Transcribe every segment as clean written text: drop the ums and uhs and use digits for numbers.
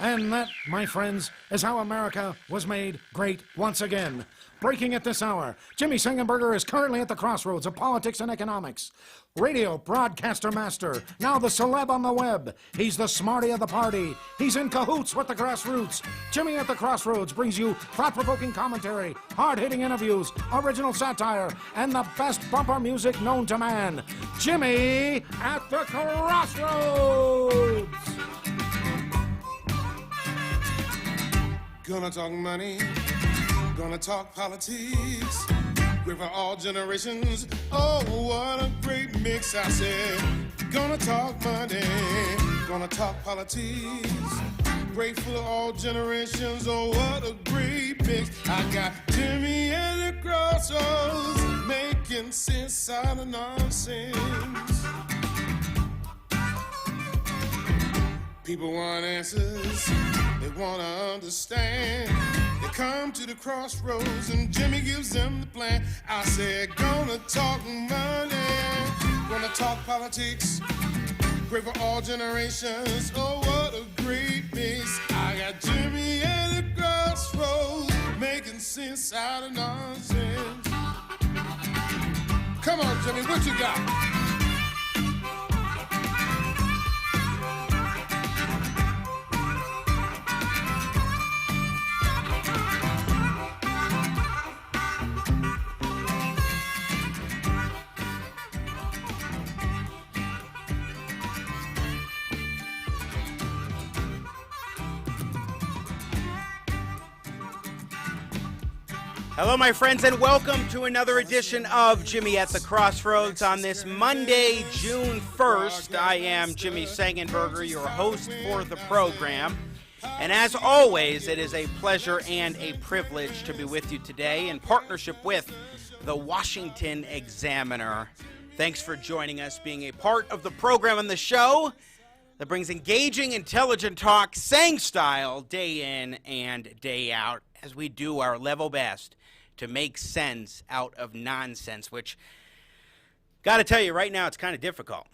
And that, my friends, is how America was made great once again. Breaking at this hour, Jimmy Sengenberger is currently at the crossroads of politics and economics. Radio broadcaster master, now the celeb on the web. He's the smarty of the party. He's in cahoots with the grassroots. Jimmy at the Crossroads brings you thought-provoking commentary, hard-hitting interviews, original satire, and the best bumper music known to man. Jimmy at the Crossroads! Gonna talk money, gonna talk politics, great for all generations. Oh, what a great mix, I said. Gonna talk money, gonna talk politics, great for all generations. Oh, what a great mix. I got Jimmy at the Crossroads, making sense out of nonsense. People want answers, they want to understand. They come to the crossroads and Jimmy gives them the plan. I said, gonna talk money, gonna talk politics, great for all generations. Oh, what a great mix. I got Jimmy at the crossroads, making sense out of nonsense. Come on, Jimmy, what you got? Hello, my friends, and welcome to another edition of Jimmy at the Crossroads on this Monday, June 1st. I am Jimmy Sengenberger, your host for the program. And as always, it is a pleasure and a privilege to be with you today in partnership with the Washington Examiner. Thanks for joining us, being a part of the program and the show that brings engaging, intelligent talk, sang style, day in and day out, as we do our level best to make sense out of nonsense, which, got to tell you, right now it's kind of difficult.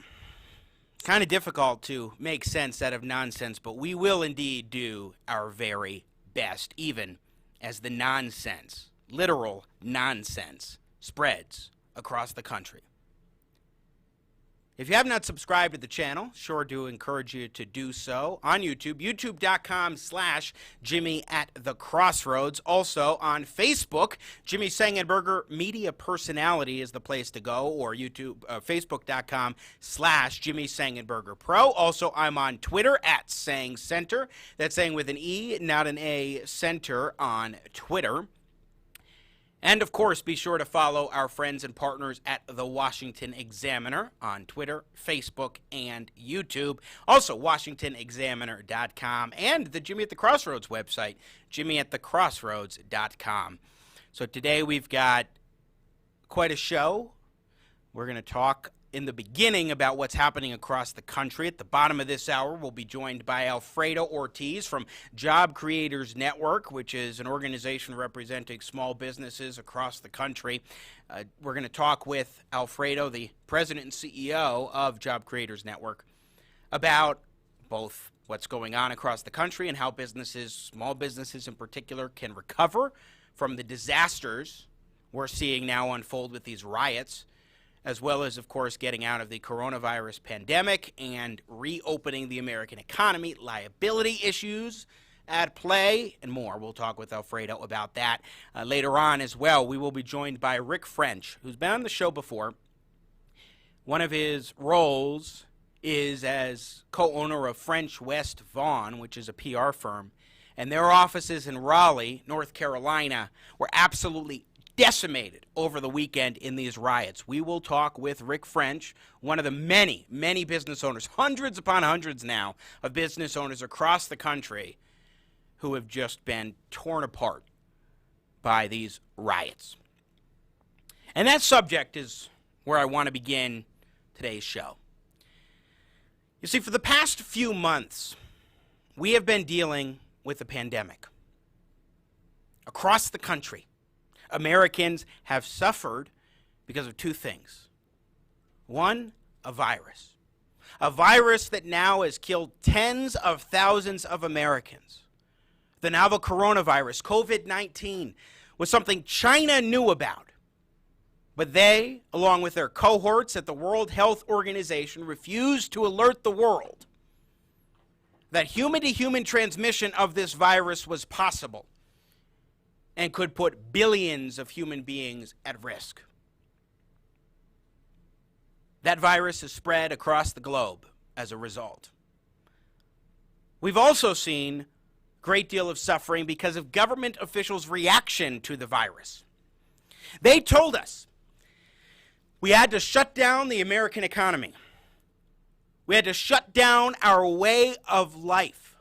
Kind of difficult to make sense out of nonsense, but we will indeed do our very best, even as the nonsense, literal nonsense, spreads across the country. If you have not subscribed to the channel, sure do encourage you to do so on YouTube, youtube.com/Jimmy at the Crossroads. Also on Facebook, Jimmy Sengenberger Media Personality is the place to go, or YouTube, facebook.com/Jimmy Sengenberger Pro. Also, I'm on Twitter at Sang Center. That's saying with an E, not an A, Center on Twitter. And, of course, be sure to follow our friends and partners at the Washington Examiner on Twitter, Facebook, and YouTube. Also, WashingtonExaminer.com and the Jimmy at the Crossroads website, JimmyAtTheCrossroads.com. So today we've got quite a show. We're going to talk in the beginning about what's happening across the country. At the bottom of this hour, we'll be joined by Alfredo Ortiz from Job Creators Network, which is an organization representing small businesses across the country. We're going to talk with Alfredo, the president and CEO of Job Creators Network, about both what's going on across the country and how businesses, small businesses in particular, can recover from the disasters we're seeing now unfold with these riots, as well as, of course, getting out of the coronavirus pandemic and reopening the American economy, liability issues at play, and more. We'll talk with Alfredo about that later on as well. We will be joined by Rick French, who's been on the show before. One of his roles is as co-owner of French West Vaughan, which is a PR firm, and their offices in Raleigh, North Carolina, were absolutely decimated over the weekend in these riots. We will talk with Rick French, one of the many, many business owners, hundreds upon hundreds now of business owners across the country who have just been torn apart by these riots. And that subject is where I want to begin today's show. You see, for the past few months, we have been dealing with a pandemic across the country. Americans have suffered because of two things. One, a virus. A virus that now has killed tens of thousands of Americans. The novel coronavirus, COVID-19, was something China knew about. But they, along with their cohorts at the World Health Organization, refused to alert the world that human-to-human transmission of this virus was possible and could put billions of human beings at risk. That virus has spread across the globe as a result. We've also seen a great deal of suffering because of government officials' reaction to the virus. They told us we had to shut down the American economy. We had to shut down our way of life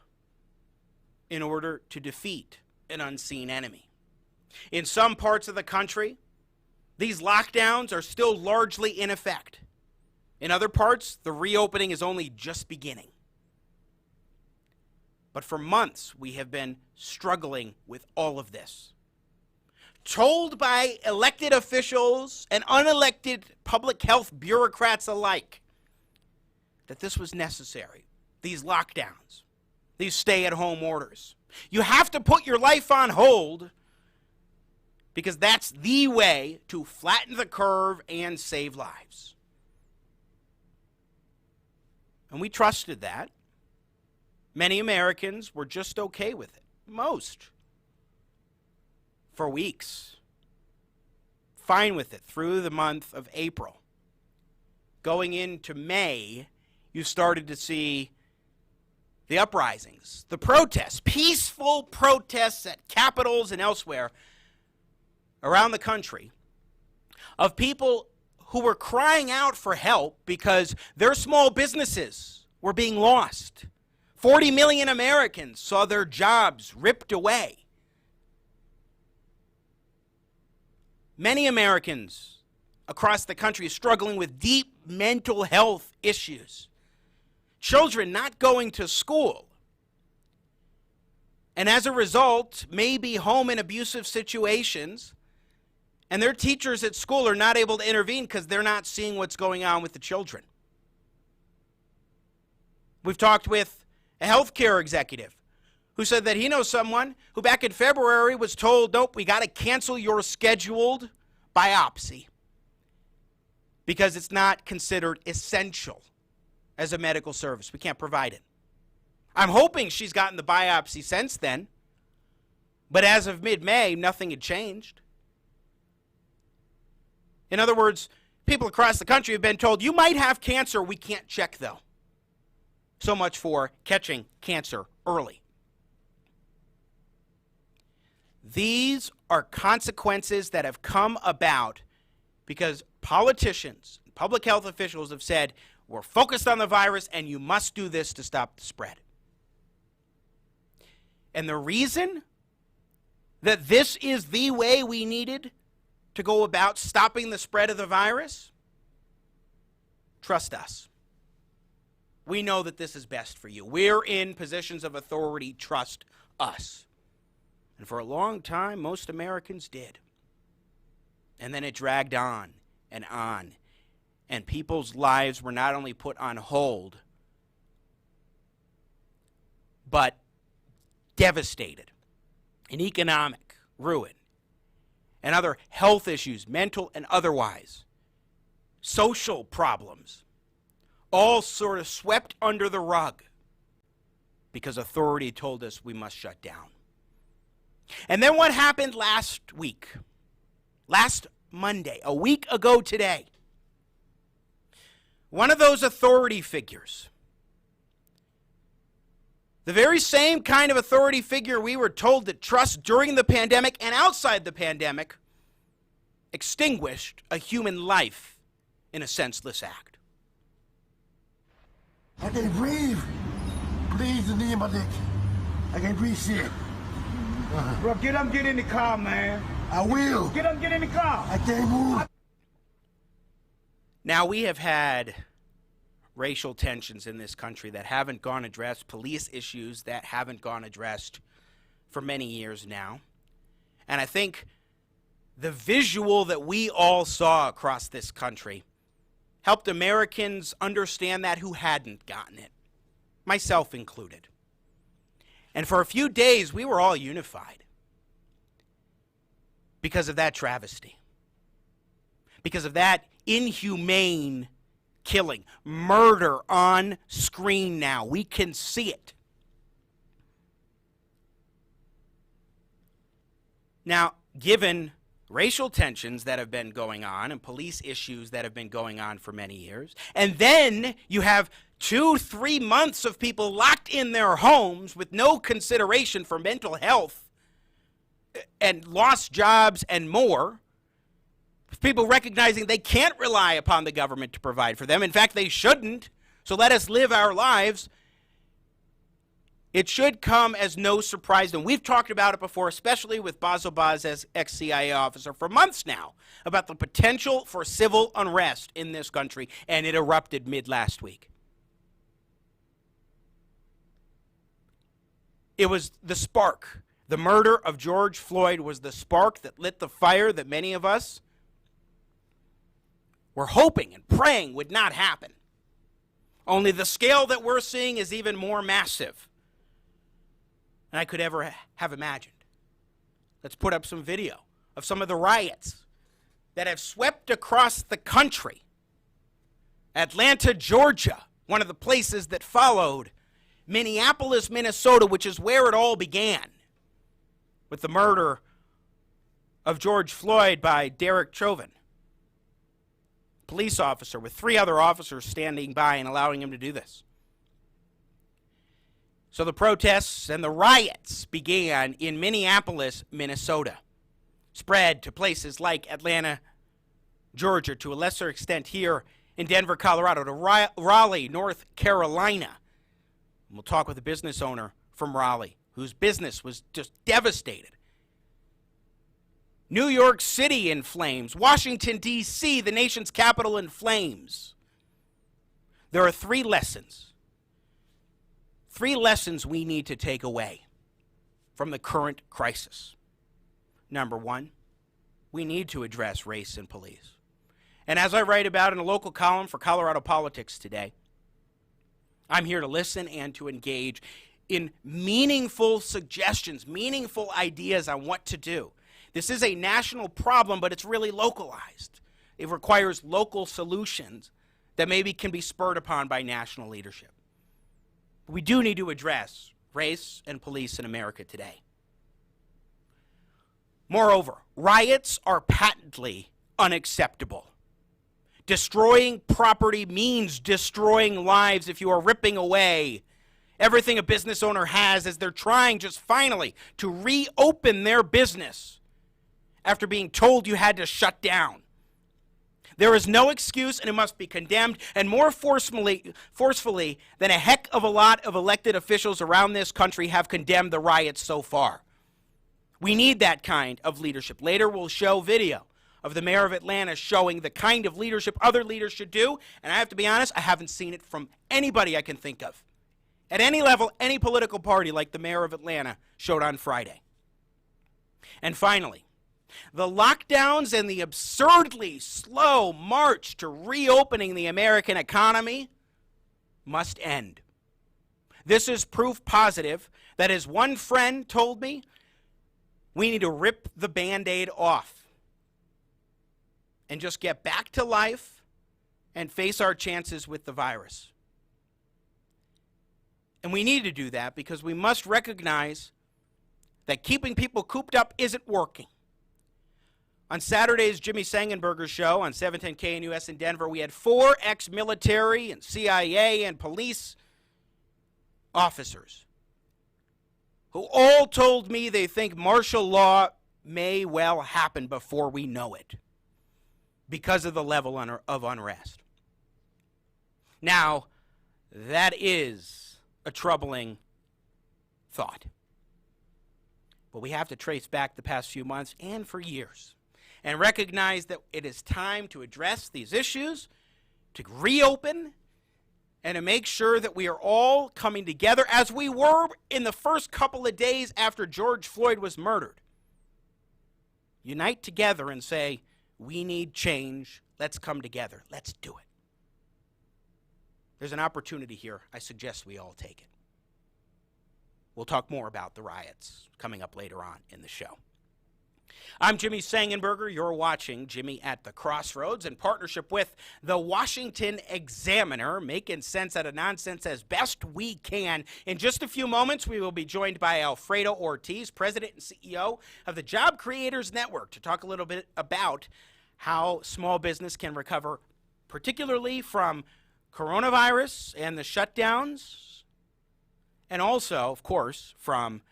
in order to defeat an unseen enemy. In some parts of the country, these lockdowns are still largely in effect. In other parts, the reopening is only just beginning. But for months, we have been struggling with all of this. Told by elected officials and unelected public health bureaucrats alike that this was necessary, these lockdowns, these stay-at-home orders. You have to put your life on hold because that's the way to flatten the curve and save lives. And we trusted that. Many Americans were just okay with it. Most. For weeks. Fine with it through the month of April. Going into May, you started to see the uprisings, the protests, peaceful protests at capitals and elsewhere around the country of people who were crying out for help because their small businesses were being lost. 40 million Americans saw their jobs ripped away. Many Americans across the country are struggling with deep mental health issues. Children not going to school. And as a result, may be home in abusive situations. And their teachers at school are not able to intervene because they're not seeing what's going on with the children. We've talked with a healthcare executive who said that he knows someone who back in February was told, nope, we got to cancel your scheduled biopsy because it's not considered essential as a medical service. We can't provide it. I'm hoping she's gotten the biopsy since then, but as of mid-May, nothing had changed. In other words, people across the country have been told, you might have cancer, we can't check though. So much for catching cancer early. These are consequences that have come about because politicians, public health officials have said, we're focused on the virus and you must do this to stop the spread. And the reason that this is the way we needed to go about stopping the spread of the virus, trust us. We know that this is best for you. We're in positions of authority. Trust us. And for a long time, most Americans did. And then it dragged on. And people's lives were not only put on hold, but devastated. In economic ruin. And other health issues, mental and otherwise. Social problems. All sort of swept under the rug because authority told us we must shut down. And then what happened last week? Last Monday, a week ago today. One of those authority figures, the very same kind of authority figure we were told to trust during the pandemic and outside the pandemic, extinguished a human life in a senseless act. I can't breathe. Please, the knee in my dick. I can't breathe shit. Bro, get up, get in the car, man. I will. Get up, get in the car. I can't move. Now, we have had racial tensions in this country that haven't gone addressed, police issues that haven't gone addressed for many years now. And I think the visual that we all saw across this country helped Americans understand that who hadn't gotten it, myself included. And for a few days, we were all unified because of that travesty, because of that inhumane killing, murder on screen now. We can see it. Now, given racial tensions that have been going on and police issues that have been going on for many years, and then you have 2-3 months of people locked in their homes with no consideration for mental health and lost jobs and more, people recognizing they can't rely upon the government to provide for them. In fact, they shouldn't. So let us live our lives. It should come as no surprise. And we've talked about it before, especially with Baz Obaz as ex-CIA officer for months now, about the potential for civil unrest in this country, and it erupted mid-last week. It was the spark. The murder of George Floyd was the spark that lit the fire that many of us were hoping and praying would not happen. Only the scale that we're seeing is even more massive than I could ever have imagined. Let's put up some video of some of the riots that have swept across the country. Atlanta, Georgia, one of the places that followed. Minneapolis, Minnesota, which is where it all began, with the murder of George Floyd by Derek Chauvin, police officer, with 3 other officers standing by and allowing him to do this. So the protests and the riots began in Minneapolis, Minnesota, spread to places like Atlanta, Georgia, to a lesser extent here in Denver, Colorado, to Raleigh, North Carolina. We'll talk with a business owner from Raleigh whose business was just devastated. New York City in flames. Washington, D.C., the nation's capital, in flames. There are 3 lessons. 3 lessons we need to take away from the current crisis. Number 1, we need to address race and police. And as I write about in a local column for Colorado Politics today, I'm here to listen and to engage in meaningful suggestions, meaningful ideas on what to do. This is a national problem, but it's really localized. It requires local solutions that maybe can be spurred upon by national leadership. We do need to address race and police in America today. Moreover, riots are patently unacceptable. Destroying property means destroying lives if you are ripping away everything a business owner has as they're trying just finally to reopen their business after being told you had to shut down. There is no excuse, and it must be condemned, and more forcefully than a heck of a lot of elected officials around this country have condemned the riots so far. We need that kind of leadership. Later we'll show video of the mayor of Atlanta showing the kind of leadership other leaders should do, and I have to be honest, I haven't seen it from anybody I can think of. At any level, any political party like the mayor of Atlanta showed on Friday. And finally, the lockdowns and the absurdly slow march to reopening the American economy must end. This is proof positive that, as one friend told me, we need to rip the Band-Aid off and just get back to life and face our chances with the virus. And we need to do that because we must recognize that keeping people cooped up isn't working. On Saturday's Jimmy Sengenberger show on 710 KNUS in Denver, we had 4 ex-military and CIA and police officers who all told me they think martial law may well happen before we know it because of the level of unrest. Now, that is a troubling thought. But we have to trace back the past few months and for years and recognize that it is time to address these issues, to reopen, and to make sure that we are all coming together as we were in the first couple of days after George Floyd was murdered. Unite together and say, we need change. Let's come together. Let's do it. There's an opportunity here. I suggest we all take it. We'll talk more about the riots coming up later on in the show. I'm Jimmy Sengenberger. You're watching Jimmy at the Crossroads in partnership with the Washington Examiner, making sense out of nonsense as best we can. In just a few moments, we will be joined by Alfredo Ortiz, President and CEO of the Job Creators Network, to talk a little bit about how small business can recover, particularly from coronavirus and the shutdowns, and also, of course, from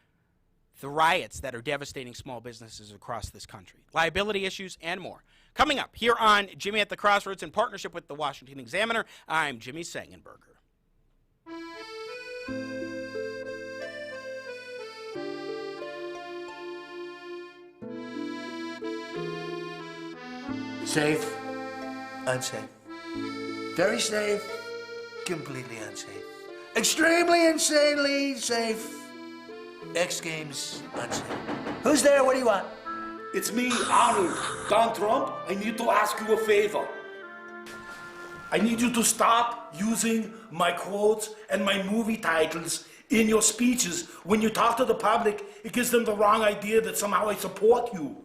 the riots that are devastating small businesses across this country, liability issues, and more. Coming up here on Jimmy at the Crossroads in partnership with the Washington Examiner, I'm Jimmy Sengenberger. Safe, unsafe. Very safe, completely unsafe. Extremely insanely safe. X Games unsafe. Who's there? What do you want? It's me, Arnold. Donald Trump, I need to ask you a favor. I need you to stop using my quotes and my movie titles in your speeches. When you talk to the public, it gives them the wrong idea that somehow I support you.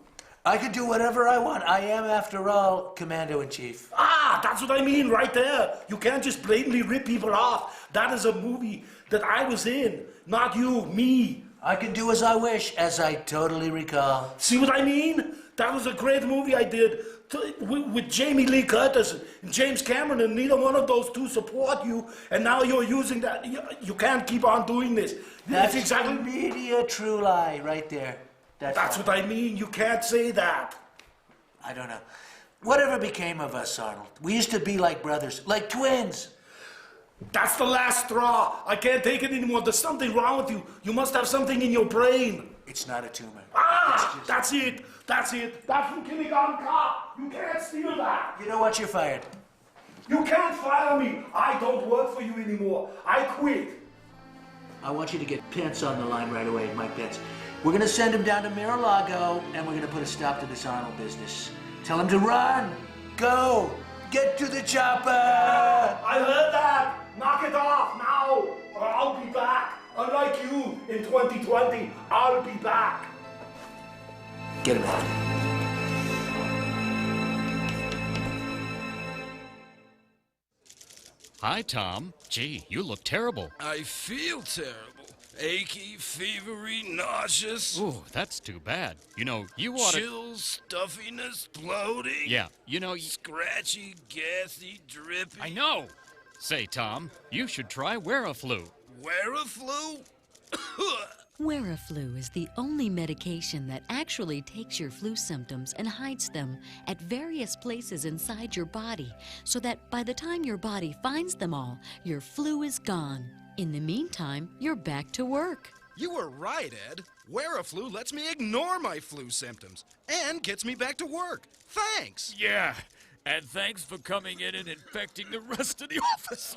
I can do whatever I want. I am, after all, Commander-in-Chief. Ah, that's what I mean right there. You can't just blatantly rip people off. That is a movie that I was in, not you, me. I can do as I wish, as I totally recall. See what I mean? That was a great movie I did with Jamie Lee Curtis and James Cameron, and neither one of those two support you, and now you're using that. You can't keep on doing this. That's exactly media true lie right there. That's what I mean. You can't say that. I don't know. Whatever became of us, Arnold? We used to be like brothers, like twins. That's the last straw. I can't take it anymore. There's something wrong with you. You must have something in your brain. It's not a tumor. Ah, that's it. That's it. That's from Kindergarten Cop. You can't steal that. You know what? You're fired. You can't fire me. I don't work for you anymore. I quit. I want you to get Pence on the line right away, Mike Pence. We're going to send him down to Mar-a-Lago, and we're going to put a stop to this Arnold business. Tell him to run. Go. Get to the chopper. I heard that. Knock it off now, or I'll be back. Unlike you in 2020, I'll be back. Get him out. Hi, Tom. Gee, you look terrible. I feel terrible. Achy, fevery, nauseous. Ooh, that's too bad. You know, you ought to... Chills, stuffiness, bloating. Yeah, you know... Scratchy, gassy, drippy. I know! Say, Tom, you should try Wear-a-Flu. Wear-a-Flu? Wear-a-Flu is the only medication that actually takes your flu symptoms and hides them at various places inside your body, so that by the time your body finds them all, your flu is gone. In the meantime, you're back to work. You were right, Ed. Wear-a-Flu lets me ignore my flu symptoms and gets me back to work. Thanks. Yeah, and thanks for coming in and infecting the rest of the office.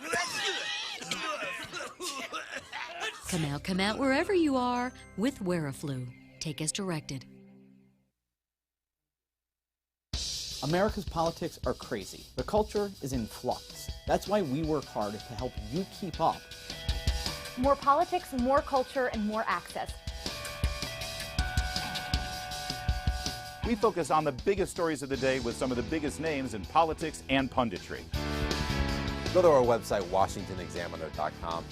Come out wherever you are with Wear-a-Flu. Take as directed. America's politics are crazy. The culture is in flux. That's why we work hard to help you keep up. More politics, more culture, and more access. We focus on the biggest stories of the day with some of the biggest names in politics and punditry. Go to our website, WashingtonExaminer.com.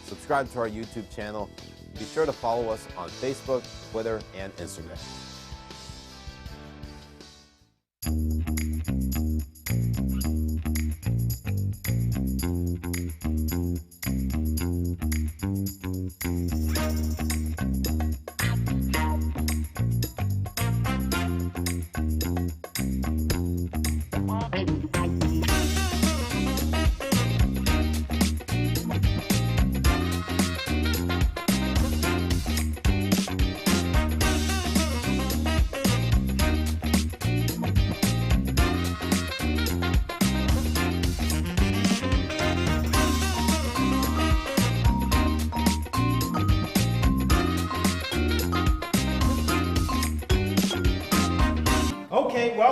Subscribe to our YouTube channel. Be sure to follow us on Facebook, Twitter, and Instagram.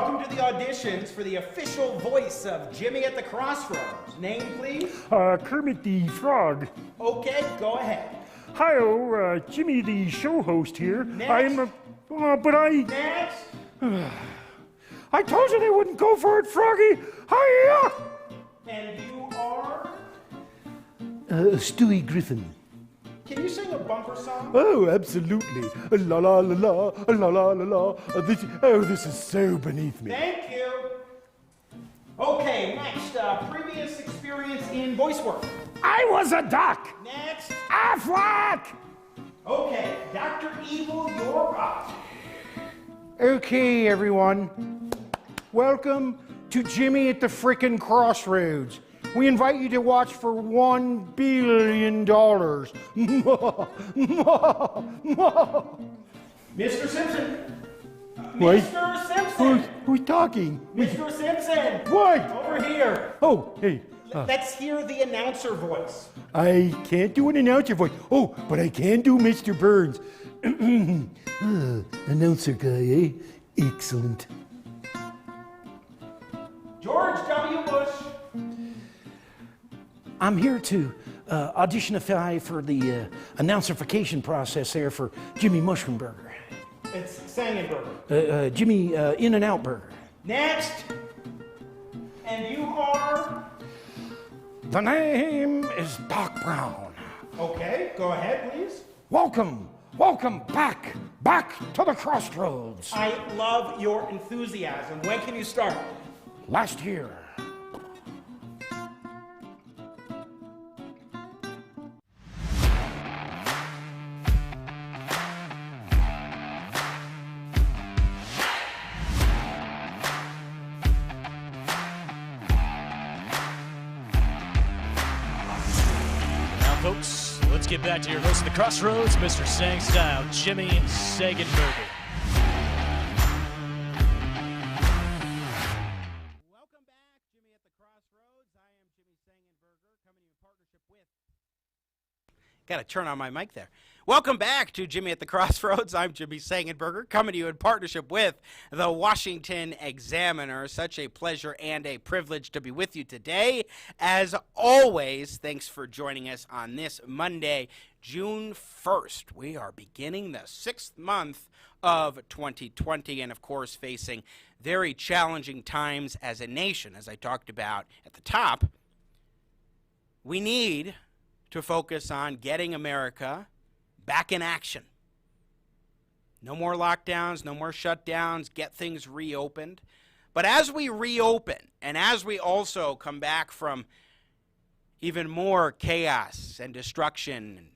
welcome to the auditions for the official voice of Jimmy at the Crossroads. Name, please? Kermit the Frog. Okay, go ahead. Hi-oh, Jimmy the show host here. Next. Next! I told you they wouldn't go for it, Froggy! Hiya! And you are? Stewie Griffin. Can you sing a bumper song? Oh, absolutely. La la la la, la la la la. This is so beneath me. Thank you. Okay, next, previous experience in voice work. I was a duck! Next. Affleck! Okay, Dr. Evil, you're up. Okay, everyone. Welcome to Jimmy at the frickin' Crossroads. We invite you to watch for $1 billion. Mr. Simpson. Wait. Mr. Simpson. Who's talking? Mr. Simpson. What? Over here. Oh, hey. Let's hear the announcer voice. I can't do an announcer voice. Oh, but I can do Mr. Burns. Announcer guy, eh? Excellent. George W. Bush. I'm here to auditionify for the announcerification process there for Jimmy Mushroomburger. It's Sengenberger. Jimmy In-N-Out Burger. Next. And you are? The name is Doc Brown. Okay, go ahead, please. Welcome back to the Crossroads. I love your enthusiasm. When can you start? Last year. Folks, let's get back to your host of the Crossroads, Mr. Sang Style, Jimmy Sengenberger. Welcome back, Jimmy at the Crossroads. I am Jimmy Sengenberger, coming in partnership with... Got to turn on my mic there. Welcome back to Jimmy at the Crossroads. I'm Jimmy Sengenberger, coming to you in partnership with the Washington Examiner. Such a pleasure and a privilege to be with you today. As always, thanks for joining us on this Monday, June 1st. We are beginning the 6th month of 2020 and, of course, facing very challenging times as a nation. As I talked about at the top, we need to focus on getting America back in action. No more lockdowns, no more shutdowns, get things reopened. But as we reopen and as we also come back from even more chaos and destruction, and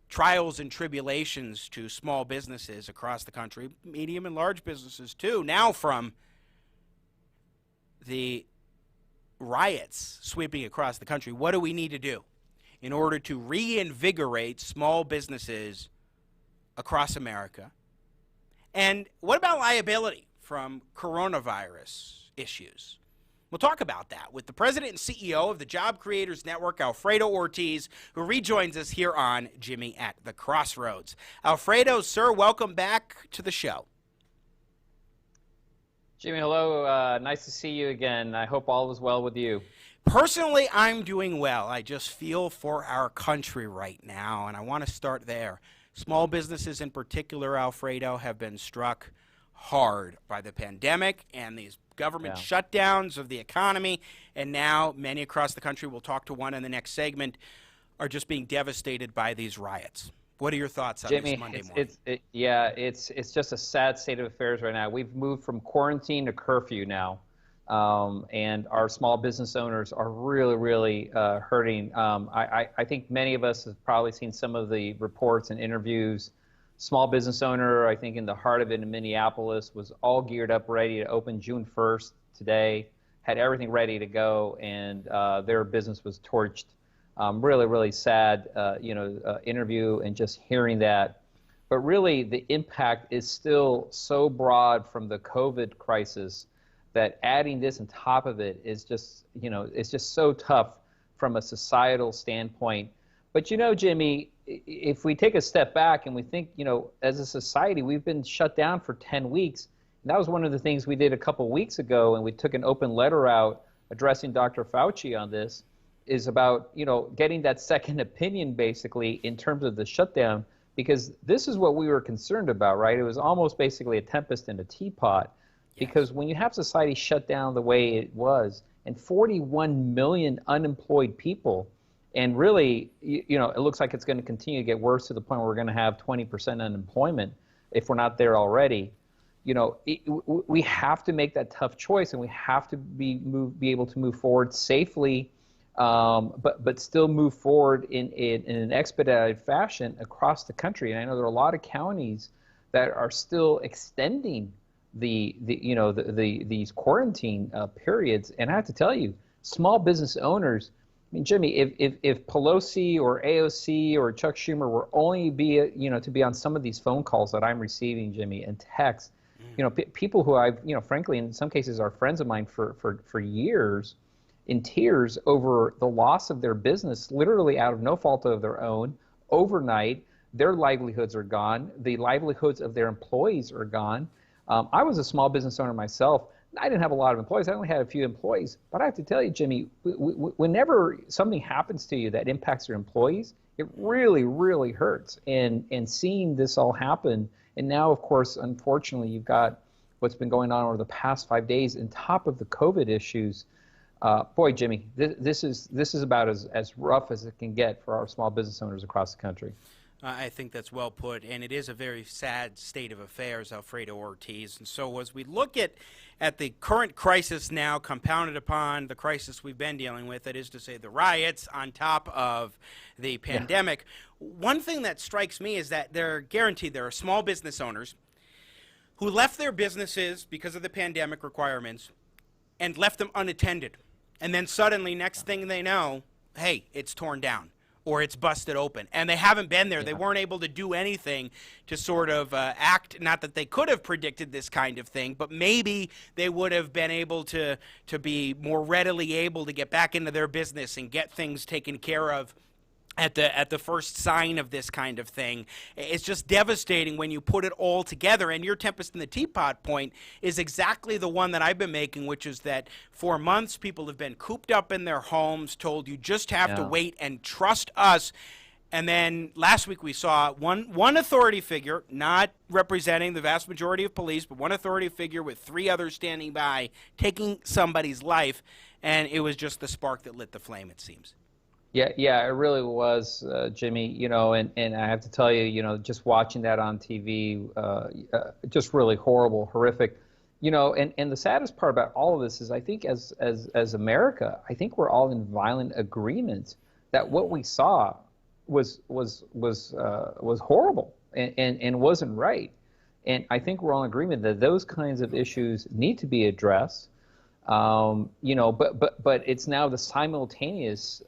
trials and tribulations to small businesses across the country, medium and large businesses too, now from the riots sweeping across the country, what do we need to do in order to reinvigorate small businesses across America? And what about liability from coronavirus issues? We'll talk about that with the president and CEO of the Job Creators Network, Alfredo Ortiz, who rejoins us here on Jimmy at the Crossroads. Alfredo, sir, welcome back to the show. Jimmy, hello. Nice to see you again. I hope all is well with you. Personally, I'm doing well. I just feel for our country right now, and I want to start there. Small businesses in particular, Alfredo, have been struck hard by the pandemic and these government shutdowns of the economy, and now many across the country, we'll talk to one in the next segment, are just being devastated by these riots. What are your thoughts on Jimmy, this Monday morning? It's just a sad state of affairs right now. We've moved from quarantine to curfew now. And our small business owners are really hurting. I think many of us have probably seen some of the reports and interviews. Small business owner, I think in the heart of it in Minneapolis, was all geared up, ready to open June 1st today, had everything ready to go, and their business was torched. Really sad, interview and just hearing that. But really, the impact is still so broad from the COVID crisis that adding this on top of it is just, it's just so tough from a societal standpoint. But Jimmy, if we take a step back and we think, as a society, we've been shut down for 10 weeks. And that was one of the things we did a couple weeks ago, and we took an open letter out addressing Dr. Fauci on this, is about, you know, getting that second opinion basically in terms of the shutdown, because this is what we were concerned about, right? It was almost basically a tempest in a teapot, because when you have society shut down the way it was, and 41 million unemployed people, and really, you know, it looks like it's going to continue to get worse to the point where we're going to have 20% unemployment if we're not there already. You know, we have to make that tough choice, and we have to be able to move forward safely, but still move forward in an expedited fashion across the country. And I know there are a lot of counties that are still extending these quarantine periods. And I have to tell you, small business owners, I mean, Jimmy, if Pelosi or AOC or Chuck Schumer were only to be on some of these phone calls that I'm receiving, Jimmy, and texts, you know, people who I've, you know, frankly, in some cases are friends of mine for years, in tears over the loss of their business, literally out of no fault of their own, overnight, their livelihoods are gone, the livelihoods of their employees are gone. I was a small business owner myself. I didn't have a lot of employees. I only had a few employees. But I have to tell you, Jimmy, whenever something happens to you that impacts your employees, it really, really hurts. And seeing this all happen, and now, of course, unfortunately, you've got what's been going on over the past 5 days on top of the COVID issues. Boy, Jimmy, this is about as rough as it can get for our small business owners across the country. I think that's well put, and it is a very sad state of affairs, Alfredo Ortiz. And so as we look at the current crisis now, compounded upon the crisis we've been dealing with, that is to say the riots on top of the pandemic, one thing that strikes me is that they're guaranteed there are small business owners who left their businesses because of the pandemic requirements and left them unattended. And then suddenly, next thing they know, hey, it's torn down, or it's busted open. And they haven't been there. They weren't able to do anything to sort of act, not that they could have predicted this kind of thing, but maybe they would have been able to be more readily able to get back into their business and get things taken care of at the first sign of this kind of thing. It's just devastating when you put it all together. And your tempest in the teapot point is exactly the one that I've been making, which is that for months people have been cooped up in their homes, told you just have to wait and trust us. And then last week we saw one authority figure, not representing the vast majority of police, but one authority figure with 3 others standing by, taking somebody's life. And it was just the spark that lit the flame, it seems. Yeah, it really was, Jimmy, you know, and I have to tell you, you know, just watching that on TV, just really horrible, horrific, you know, and the saddest part about all of this is I think as America, I think we're all in violent agreement that what we saw was horrible and wasn't right. And I think we're all in agreement that those kinds of issues need to be addressed. You know, but it's now the simultaneous,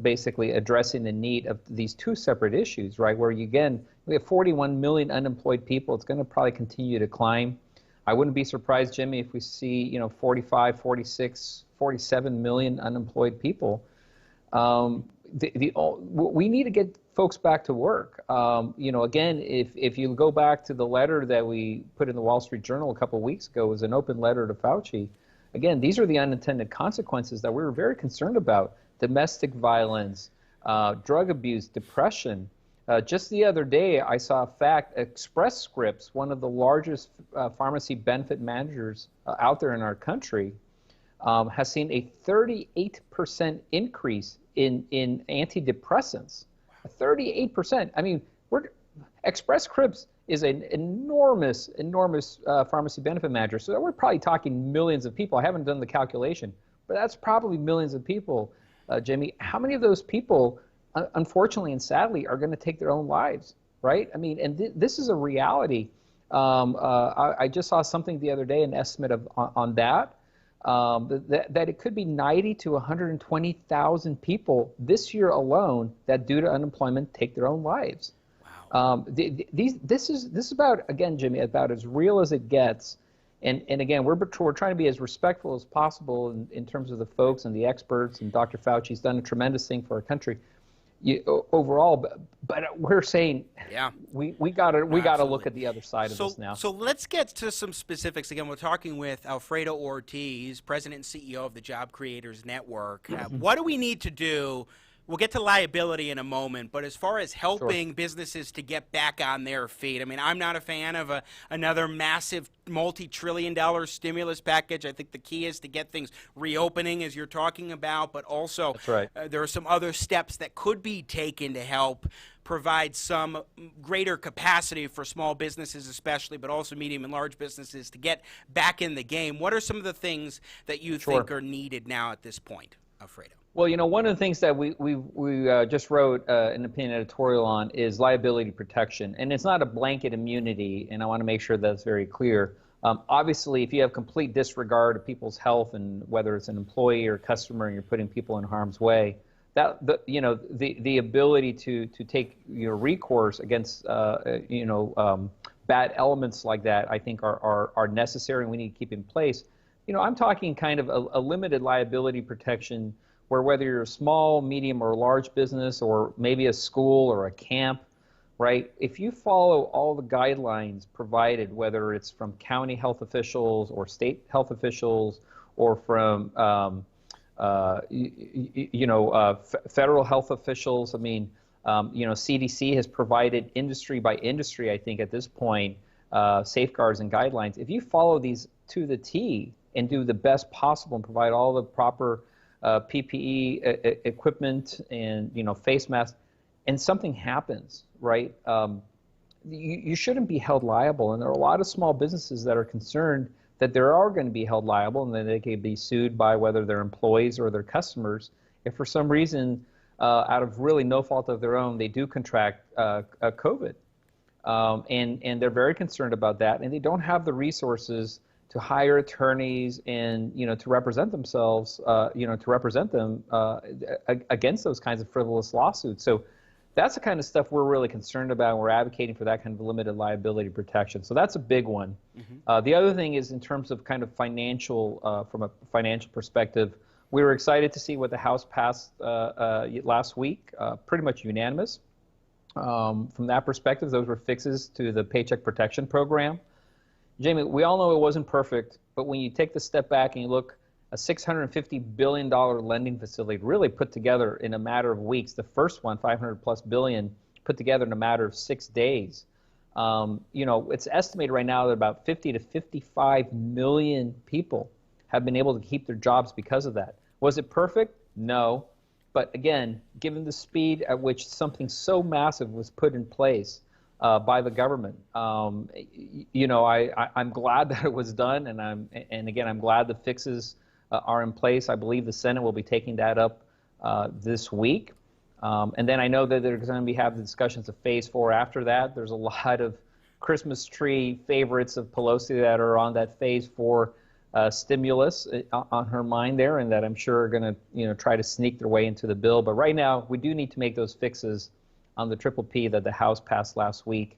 basically addressing the need of these 2 separate issues, right? Where we have 41 million unemployed people. It's going to probably continue to climb. I wouldn't be surprised, Jimmy, if we see, you know, 45, 46, 47 million unemployed people. We need to get folks back to work. You know, again, if you go back to the letter that we put in the Wall Street Journal a couple of weeks ago, it was an open letter to Fauci. Again, these are the unintended consequences that we were very concerned about: domestic violence, drug abuse, depression. Just the other day, I saw a fact: Express Scripts, one of the largest pharmacy benefit managers out there in our country, has seen a 38% increase in antidepressants. 38%. I mean, Express Scripts is an enormous pharmacy benefit manager. So we're probably talking millions of people. I haven't done the calculation, but that's probably millions of people, Jimmy. How many of those people, unfortunately and sadly, are going to take their own lives, right? I mean, and this is a reality. I just saw something the other day, an estimate on that it could be 90 to 120,000 people this year alone that, due to unemployment, take their own lives. This is about, again, Jimmy, about as real as it gets. And again, we're trying to be as respectful as possible in terms of the folks and the experts, and Dr. Fauci's done a tremendous thing for our country. overall, but we're saying we gotta look at the other side of this now. So let's get to some specifics. Again, we're talking with Alfredo Ortiz, President and CEO of the Job Creators Network. What do we need to do? We'll get to liability in a moment, but as far as helping businesses to get back on their feet, I mean, I'm not a fan of another massive multi-trillion-dollar stimulus package. I think the key is to get things reopening, as you're talking about, but also there are some other steps that could be taken to help provide some greater capacity for small businesses especially, but also medium and large businesses to get back in the game. What are some of the things that you think are needed now at this point, Alfredo? Well, you know, one of the things that we just wrote an opinion editorial on is liability protection. And it's not a blanket immunity, and I want to make sure that's very clear. Obviously, if you have complete disregard of people's health, and whether it's an employee or customer and you're putting people in harm's way, the ability to take recourse against bad elements like that, I think are necessary, and we need to keep in place. You know, I'm talking kind of a limited liability protection, where whether you're a small, medium, or large business, or maybe a school or a camp, right? If you follow all the guidelines provided, whether it's from county health officials or state health officials, or from federal health officials, I mean, CDC has provided industry by industry, I think at this point, safeguards and guidelines. If you follow these to the T and do the best possible and provide all the proper PPE equipment and face masks, and something happens, right? You shouldn't be held liable, and there are a lot of small businesses that are concerned that they are going to be held liable, and then they can be sued by whether their employees or their customers if for some reason, out of really no fault of their own, they do contract COVID, and they're very concerned about that, and they don't have the resources to hire attorneys and to represent themselves, to represent them against those kinds of frivolous lawsuits. So that's the kind of stuff we're really concerned about, and we're advocating for that kind of limited liability protection. So that's a big one. The other thing is in terms of kind of financial, from a financial perspective, we were excited to see what the House passed last week, pretty much unanimous. From that perspective, those were fixes to the Paycheck Protection Program. Jamie, we all know it wasn't perfect, but when you take the step back and you look, a $650 billion lending facility really put together in a matter of weeks. The first one, $500+ billion, put together in a matter of 6 days. It's estimated right now that about 50 to 55 million people have been able to keep their jobs because of that. Was it perfect? No. But again, given the speed at which something so massive was put in place, by the government. I'm glad that it was done, and again, I'm glad the fixes are in place. I believe the Senate will be taking that up this week, and then I know that they're going to be having discussions of Phase 4 after that. There's a lot of Christmas tree favorites of Pelosi that are on that Phase 4 stimulus on her mind there, and that I'm sure are going to try to sneak their way into the bill. But right now, we do need to make those fixes on the Triple P that the House passed last week.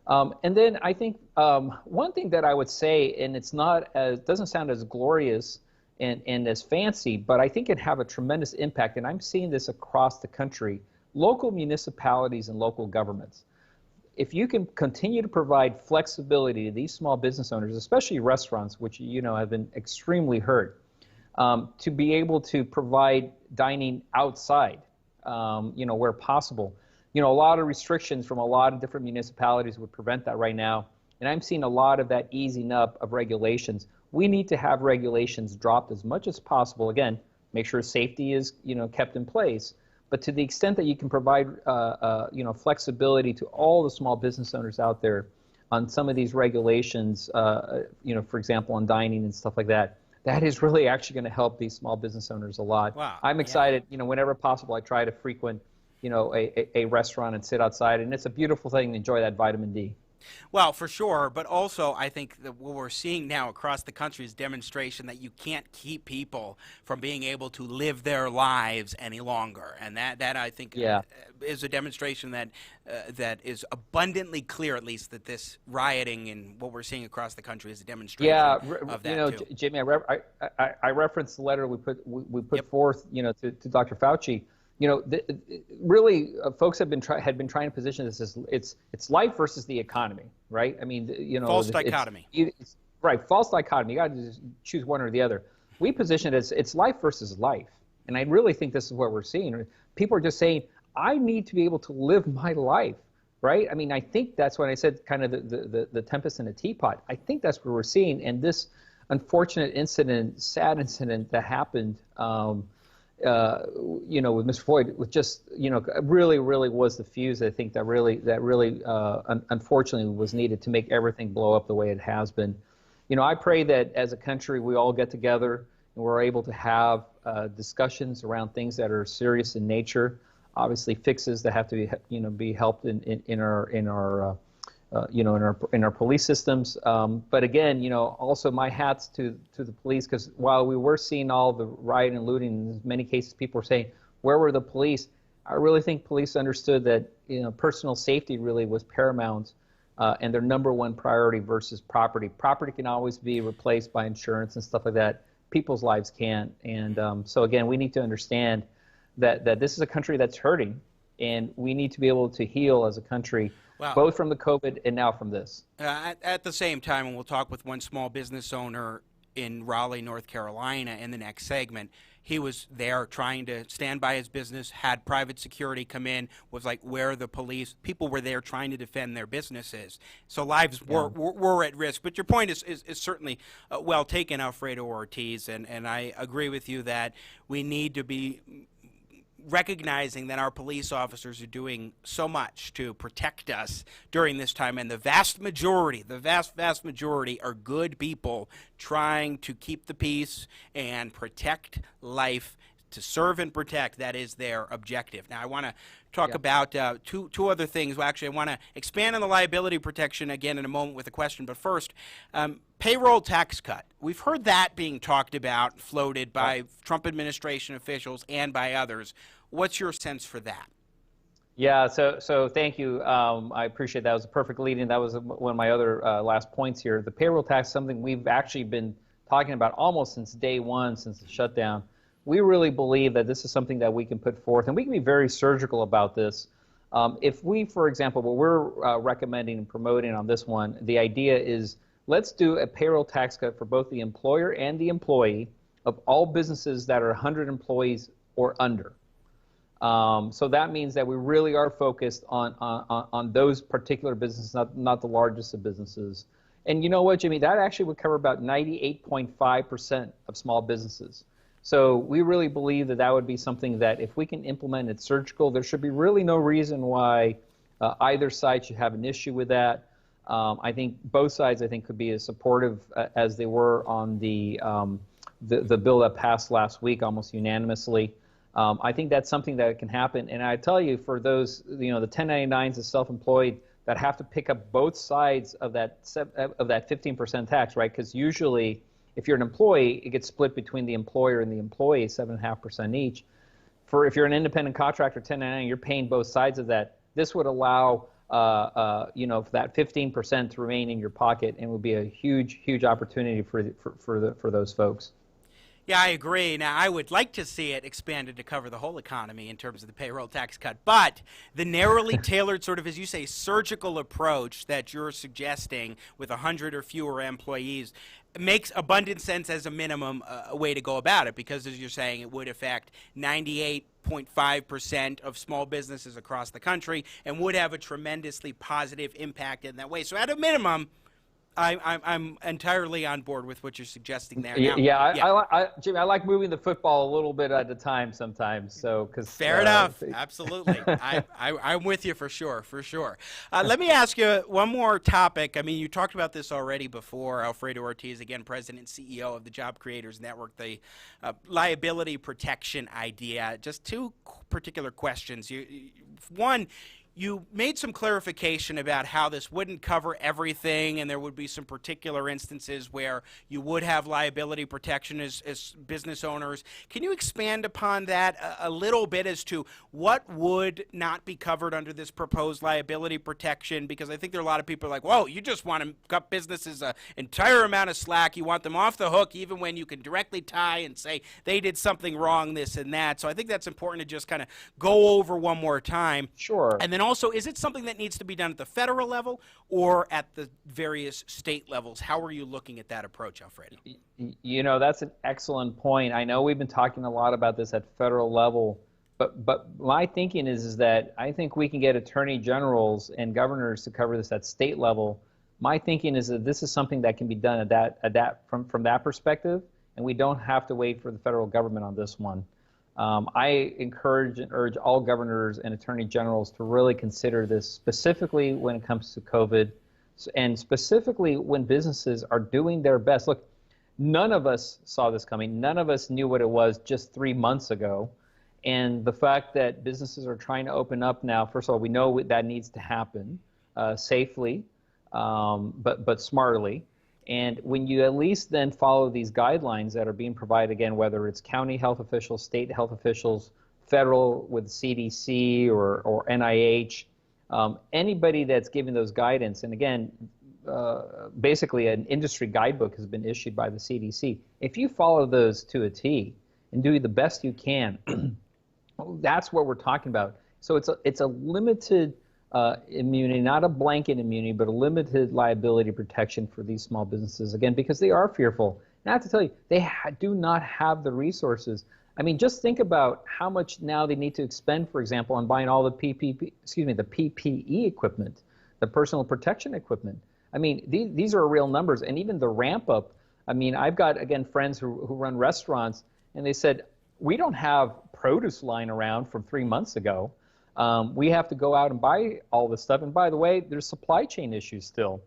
And then I think one thing that I would say, and doesn't sound as glorious and as fancy, but I think it have a tremendous impact, and I'm seeing this across the country, local municipalities and local governments. If you can continue to provide flexibility to these small business owners, especially restaurants, which have been extremely hurt, to be able to provide dining outside, where possible. A lot of restrictions from a lot of different municipalities would prevent that right now. And I'm seeing a lot of that easing up of regulations. We need to have regulations dropped as much as possible. Again, make sure safety is, kept in place. But to the extent that you can provide, flexibility to all the small business owners out there on some of these regulations, for example, on dining and stuff like that, that is really actually going to help these small business owners a lot. Wow. I'm excited. Whenever possible, I try to frequent a restaurant and sit outside, and it's a beautiful thing to enjoy that vitamin D. Well, for sure, but also I think that what we're seeing now across the country is demonstration that you can't keep people from being able to live their lives any longer, and that I think is a demonstration that that is abundantly clear, at least, that this rioting and what we're seeing across the country is a demonstration of that too. Jimmy, I referenced the letter we put forth, to Dr. Fauci. really, folks had been trying to position this as it's life versus the economy, right? I mean, false dichotomy. Right, false dichotomy. You got to just choose one or the other. We position it as it's life versus life, and I really think this is what we're seeing. People are just saying, I need to be able to live my life, right? I mean, I think that's what I said, kind of the tempest in a teapot. I think that's what we're seeing, and this unfortunate incident, sad incident that happened, with Mr. Floyd, was just, really was the fuse. I think that really, unfortunately, was needed to make everything blow up the way it has been. I pray that as a country we all get together and we're able to have discussions around things that are serious in nature. Obviously, fixes that have to be helped in our police systems. But again, also my hats to the police, because while we were seeing all the riot and looting, in many cases people were saying, where were the police? I really think police understood that personal safety really was paramount, and their number one priority versus property. Property can always be replaced by insurance and stuff like that. People's lives can't. And so again, we need to understand that this is a country that's hurting, and we need to be able to heal as a country. Wow. Both from the COVID and now from this. At the same time, and we'll talk with one small business owner in Raleigh, North Carolina in the next segment. He was there trying to stand by his business, had private security come in, was like, where are the police? People were there trying to defend their businesses. So lives were at risk. But your point is certainly well taken, Alfredo Ortiz, and I agree with you that we need to be recognizing that our police officers are doing so much to protect us during this time, and the vast majority are good people trying to keep the peace and protect life, to serve and protect. That is their objective. Now I want to talk about two other things. Well, actually, I want to expand on the liability protection again in a moment with a question, but first, payroll tax cut. We've heard that being talked about, floated by Trump administration officials and by others. What's your sense for that? Yeah, so thank you. I appreciate that. It was a perfect lead-in. That was one of my other last points here. The payroll tax is something we've actually been talking about almost since day one, since the shutdown. We really believe that this is something that we can put forth, and we can be very surgical about this. If we, for example, what we're recommending and promoting on this one, the idea is let's do a payroll tax cut for both the employer and the employee of all businesses that are 100 employees or under. So that means that we really are focused on those particular businesses, not the largest of businesses. And you know what, Jimmy, that actually would cover about 98.5% of small businesses. So we really believe that would be something that if we can implement it surgical, there should be really no reason why either side should have an issue with that. I think both sides, could be as supportive as they were on the bill that passed last week almost unanimously. I think that's something that can happen. And I tell you, for those, the 1099s, the self-employed that have to pick up both sides of that 15% tax, right? Because usually, if you're an employee, it gets split between the employer and the employee, 7.5% each. If you're an independent contractor, 1099, you're paying both sides of that. This would allow, for that 15% to remain in your pocket, and would be a huge opportunity for those folks. Yeah, I agree. Now, I would like to see it expanded to cover the whole economy in terms of the payroll tax cut. But the narrowly tailored sort of, as you say, surgical approach that you're suggesting with 100 or fewer employees makes abundant sense as a minimum a way to go about it, because, as you're saying, it would affect 98.5% of small businesses across the country and would have a tremendously positive impact in that way. So at a minimum, I'm entirely on board with what you're suggesting there. Now, Jimmy, I like moving the football a little bit at a time sometimes. So, fair enough, absolutely. I'm with you for sure. Let me ask you one more topic. I mean, you talked about this already before. Alfredo Ortiz, again, President and CEO of the Job Creators Network, the liability protection idea. Just two particular questions. One, you made some clarification about how this wouldn't cover everything, and there would be some particular instances where you would have liability protection as business owners. Can you expand upon that a little bit as to what would not be covered under this proposed liability protection? Because I think there are a lot of people like, whoa, you just want to cut businesses an entire amount of slack. You want them off the hook even when you can directly tie and say they did something wrong, this and that. So I think that's important to just kind of go over one more time. Sure. And then also, is it something that needs to be done at the federal level or at the various state levels? How are you looking at that approach, Alfredo? You know, that's an excellent point. I know we've been talking a lot about this at federal level, but my thinking is that I think we can get attorney generals and governors to cover this at state level. My thinking is that this is something that can be done from that perspective, and we don't have to wait for the federal government on this one. I encourage and urge all governors and attorney generals to really consider this, specifically when it comes to COVID, and specifically when businesses are doing their best. Look, none of us saw this coming. None of us knew what it was just 3 months ago. And the fact that businesses are trying to open up now, first of all, we know that needs to happen safely, but smartly. And when you at least then follow these guidelines that are being provided, again, whether it's county health officials, state health officials, federal with CDC or NIH, anybody that's giving those guidance, and again, basically an industry guidebook has been issued by the CDC. If you follow those to a T and do the best you can, that's what we're talking about. So it's a limited immunity, not a blanket immunity, but a limited liability protection for these small businesses, again, because they are fearful. And I have to tell you, they do not have the resources. I mean, just think about how much now they need to expend, for example, on buying all the PPE equipment, the personal protection equipment. I mean, these are real numbers, and even the ramp up. I mean, I've got, again, friends who run restaurants, and they said, we don't have produce lying around from 3 months ago. We have to go out and buy all this stuff. And by the way, there's supply chain issues still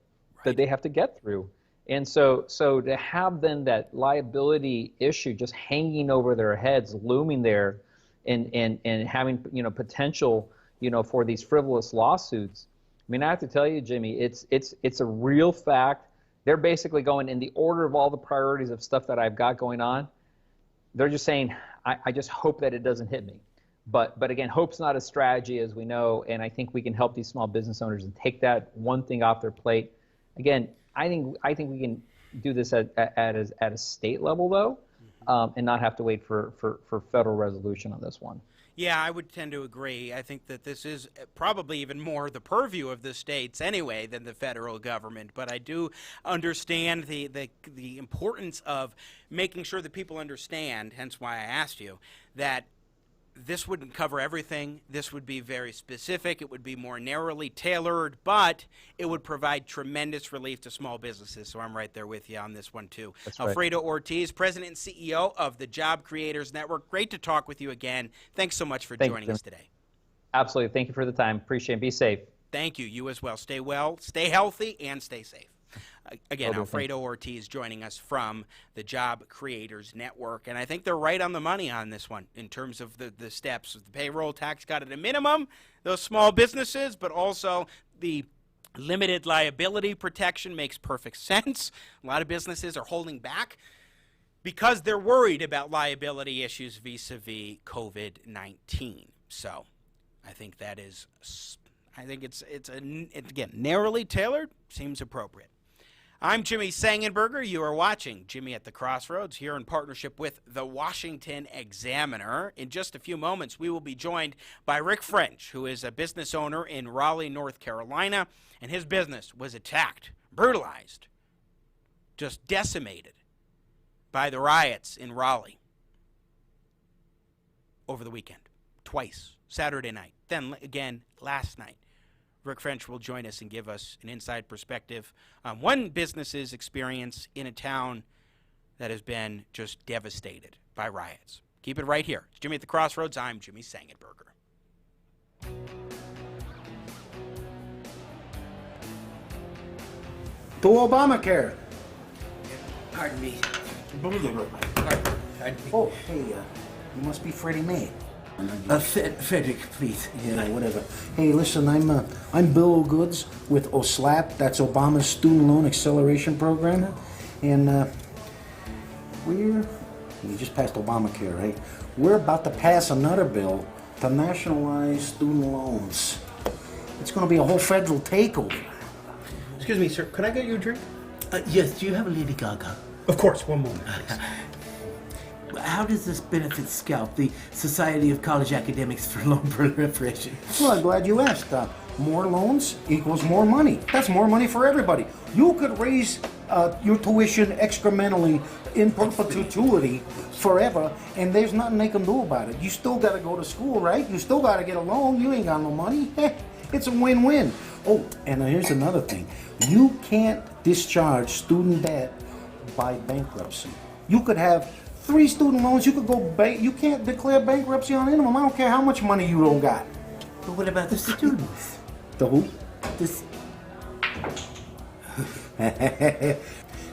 that they have to get through. And so to have then that liability issue just hanging over their heads, looming there, and having, you know, potential, you know, for these frivolous lawsuits. I mean, I have to tell you, Jimmy, it's a real fact. They're basically going in the order of all the priorities of stuff that I've got going on. They're just saying, I just hope that it doesn't hit me. But again, hope's not a strategy, as we know, and I think we can help these small business owners and take that one thing off their plate. Again, I think we can do this at a state level, though, and not have to wait for federal resolution on this one. Yeah, I would tend to agree. I think that this is probably even more the purview of the states anyway than the federal government. But I do understand the importance of making sure that people understand, hence why I asked you, that this wouldn't cover everything. This would be very specific. It would be more narrowly tailored, but it would provide tremendous relief to small businesses. So I'm right there with you on this one, too. That's right. Alfredo Ortiz, President and CEO of the Job Creators Network. Great to talk with you again. Thanks so much for joining us today. Absolutely. Thank you for the time. Appreciate it. Be safe. Thank you. You as well. Stay well, stay healthy, and stay safe. Again, Alfredo Ortiz joining us from the Job Creators Network. And I think they're right on the money on this one in terms of the steps. The payroll tax got at a minimum, those small businesses, but also the limited liability protection makes perfect sense. A lot of businesses are holding back because they're worried about liability issues vis-a-vis COVID-19. So I think that is, it's again, narrowly tailored, seems appropriate. I'm Jimmy Sengenberger. You are watching Jimmy at the Crossroads here in partnership with the Washington Examiner. In just a few moments, we will be joined by Rick French, who is a business owner in Raleigh, North Carolina, and his business was attacked, brutalized, just decimated by the riots in Raleigh over the weekend, twice, Saturday night, then again last night. Rick French will join us and give us an inside perspective on one business's experience in a town that has been just devastated by riots. Keep it right here. It's Jimmy at the Crossroads. I'm Jimmy Sengenberger. To Obamacare. Pardon me. Oh, hey, you must be Freddie May. Frederick, please. Yeah, whatever. Hey, listen, I'm Bill O'Goods with OSLAP. That's Obama's Student Loan Acceleration Program. And we just passed Obamacare, right? We're about to pass another bill to nationalize student loans. It's going to be a whole federal takeover. Excuse me, sir. Could I get you a drink? Yes, do you have a Lady Gaga? Of course. One moment, please. How does this benefit SCALP, the Society of College Academics for Loan Proliferation? Well, I'm glad you asked. More loans equals more money. That's more money for everybody. You could raise your tuition excrementally in perpetuity forever, and there's nothing they can do about it. You still got to go to school, right? You still got to get a loan. You ain't got no money. It's a win-win. Oh, and here's another thing. You can't discharge student debt by bankruptcy. You could have 3 student loans. You could go you can't declare bankruptcy on any of them. I don't care how much money you don't got. But what about the students? The who? This.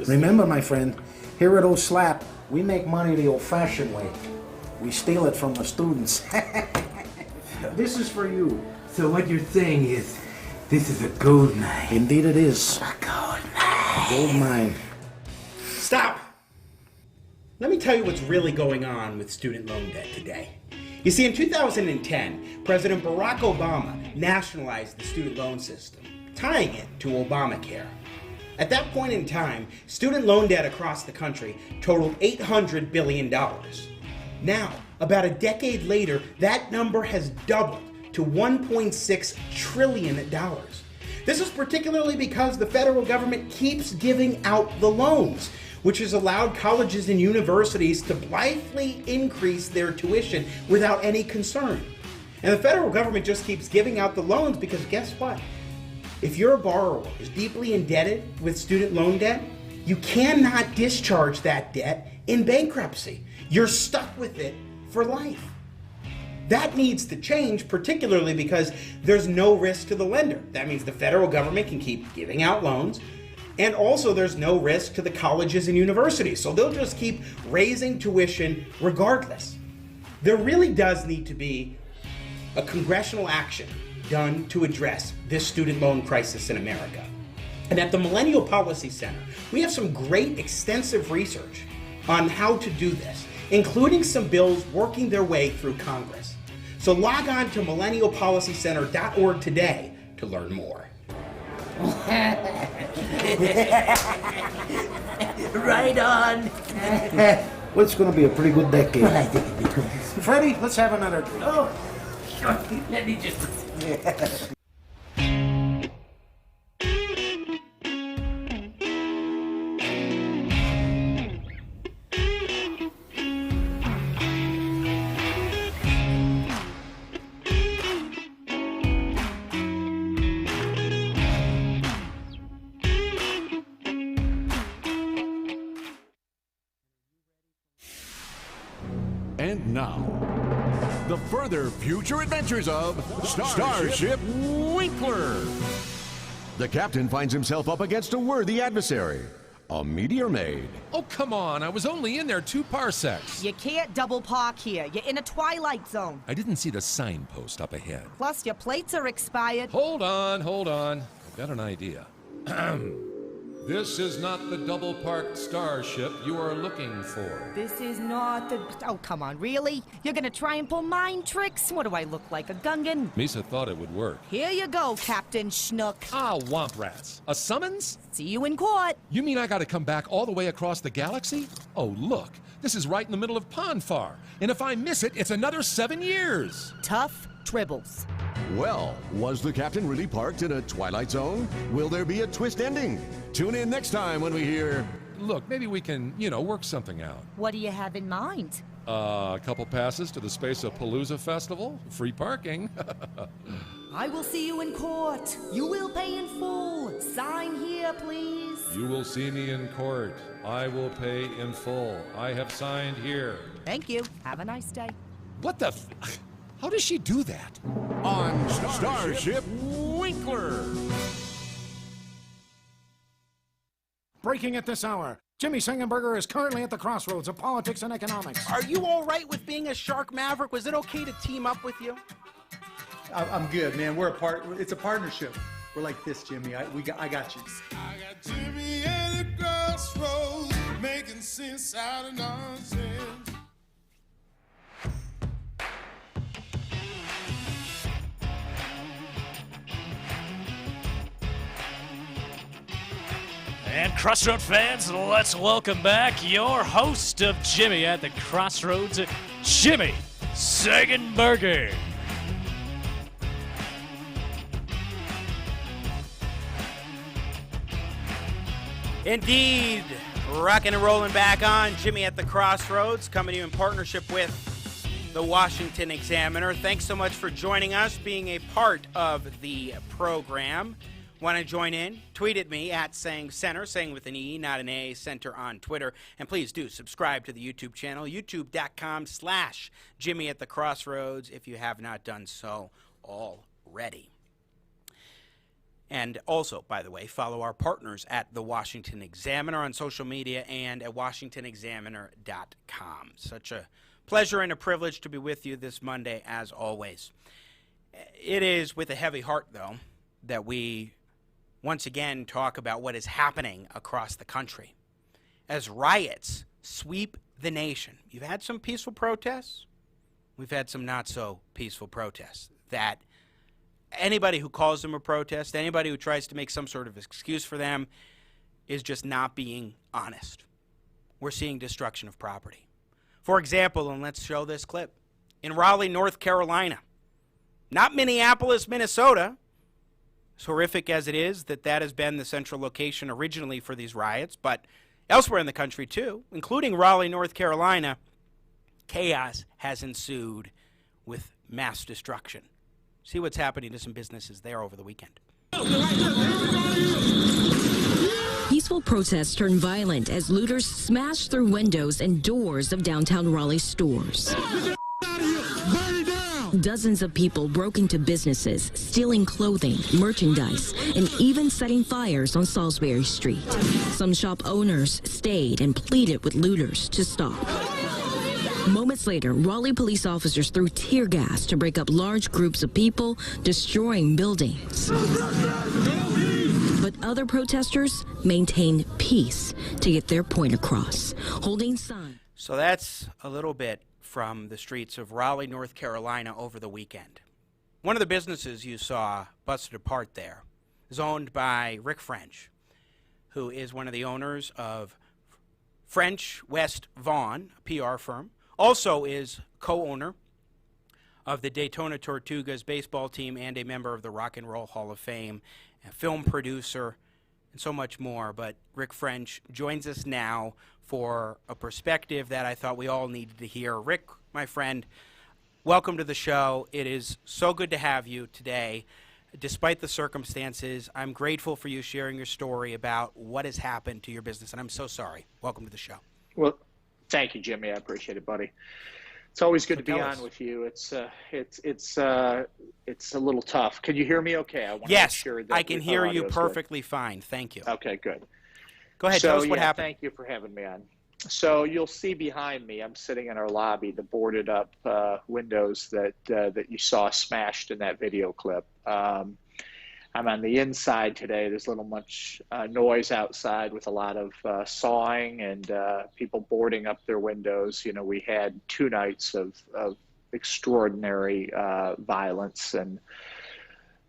Remember, my friend, here at OSLAP, we make money the old-fashioned way. We steal it from the students. This is for you. So what you're saying is, this is a gold mine. Indeed it is. A gold mine. Gold mine. Stop! Let me tell you what's really going on with student loan debt today. You see, in 2010, President Barack Obama nationalized the student loan system, tying it to Obamacare. At that point in time, student loan debt across the country totaled $800 billion. Now, about a decade later, that number has doubled to $1.6 trillion. This is particularly because the federal government keeps giving out the loans, which has allowed colleges and universities to blithely increase their tuition without any concern. And the federal government just keeps giving out the loans because guess what? If your borrower is deeply indebted with student loan debt, you cannot discharge that debt in bankruptcy. You're stuck with it for life. That needs to change, particularly because there's no risk to the lender. That means the federal government can keep giving out loans, and also there's no risk to the colleges and universities, so they'll just keep raising tuition regardless. There really does need to be a congressional action done to address this student loan crisis in America. And at the Millennial Policy Center, we have some great extensive research on how to do this, including some bills working their way through Congress. So log on to millennialpolicycenter.org today to learn more. Right on. Well, it's going to be a pretty good decade. Well, I think it'd be good. Freddie, let's have another drink. Oh, sure. Let me just... And now, the further future adventures of Starship Winkler. The captain finds himself up against a worthy adversary, a meteor maid. Oh, come on. I was only in there 2 parsecs. You can't double park here. You're in a twilight zone. I didn't see the signpost up ahead. Plus, your plates are expired. Hold on. I've got an idea. This is not the double-parked starship you are looking for. This is not the... Oh, come on, really? You're gonna try and pull mind tricks? What do I look like, a Gungan? Misa thought it would work. Here you go, Captain Schnook. Ah, womp rats. A summons? See you in court. You mean I gotta come back all the way across the galaxy? Oh, look. This is right in the middle of Ponfar. And if I miss it, it's another 7 years. Tough tribbles. Well, was the captain really parked in a twilight zone? Will there be a twist ending? Tune in next time when we hear... Look, maybe we can, work something out. What do you have in mind? A couple passes to the Space of Palooza Festival, free parking. I will see you in court. You will pay in full. Sign here, please. You will see me in court. I will pay in full. I have signed here. Thank you. Have a nice day. What the How does she do that? On Starship Winkler. Breaking at this hour, Jimmy Sengenberger is currently at the crossroads of politics and economics. Are you all right with being a shark maverick? Was it okay to team up with you? I'm good, man. It's a partnership. We're like this, Jimmy. I got you. I got Jimmy at the crossroads, making sense out of nonsense. And Crossroad fans, let's welcome back your host of Jimmy at the Crossroads, Jimmy Sengenberger. Indeed, rocking and rolling back on Jimmy at the Crossroads, coming to you in partnership with the Washington Examiner. Thanks so much for joining us, being a part of the program. Want to join in? Tweet at me at Sang Center, Sang with an E, not an A, Center on Twitter. And please do subscribe to the YouTube channel, youtube.com/Jimmy at the Crossroads, if you have not done so already. And also, by the way, follow our partners at the Washington Examiner on social media and at WashingtonExaminer.com. Such a pleasure and a privilege to be with you this Monday, as always. It is with a heavy heart, though, that we once again talk about what is happening across the country as riots sweep the nation. You've had some peaceful protests. We've had some not so peaceful protests that anybody who calls them a protest, anybody who tries to make some sort of excuse for them, is just not being honest. We're seeing destruction of property. For example, and let's show this clip, in Raleigh, North Carolina, not Minneapolis, Minnesota, as horrific as it is that has been the central location originally for these riots, but elsewhere in the country too, including Raleigh, North Carolina, chaos has ensued with mass destruction. See what's happening to some businesses there over the weekend. Peaceful protests turned violent as looters smashed through windows and doors of downtown Raleigh stores. Dozens of people broke into businesses, stealing clothing, merchandise, and even setting fires on Salisbury Street. Some shop owners stayed and pleaded with looters to stop. Moments later, Raleigh police officers threw tear gas to break up large groups of people, destroying buildings. But other protesters maintained peace to get their point across, holding signs. So that's a little bit from the streets of Raleigh, North Carolina over the weekend. One of the businesses you saw busted apart there is owned by Rick French, who is one of the owners of French West Vaughan, a PR firm. Also is co-owner of the Daytona Tortugas baseball team and a member of the Rock and Roll Hall of Fame, a film producer, and so much more. But Rick French joins us now for a perspective that I thought we all needed to hear. Rick, my friend, welcome to the show. It is so good to have you today. Despite the circumstances, I'm grateful for you sharing your story about what has happened to your business, and I'm so sorry. Welcome to the show. Well, thank you, Jimmy. I appreciate it, buddy. It's always good to be on with you. It's a little tough. Can you hear me okay? I want to make sure that I can hear you perfectly fine. Thank you. Okay, good. Go ahead, tell us what happened. Thank you for having me on. So you'll see behind me, I'm sitting in our lobby, the boarded up windows that you saw smashed in that video clip. I'm on the inside today. There's a little much noise outside with a lot of sawing and people boarding up their windows. You know, we had 2 nights of extraordinary violence and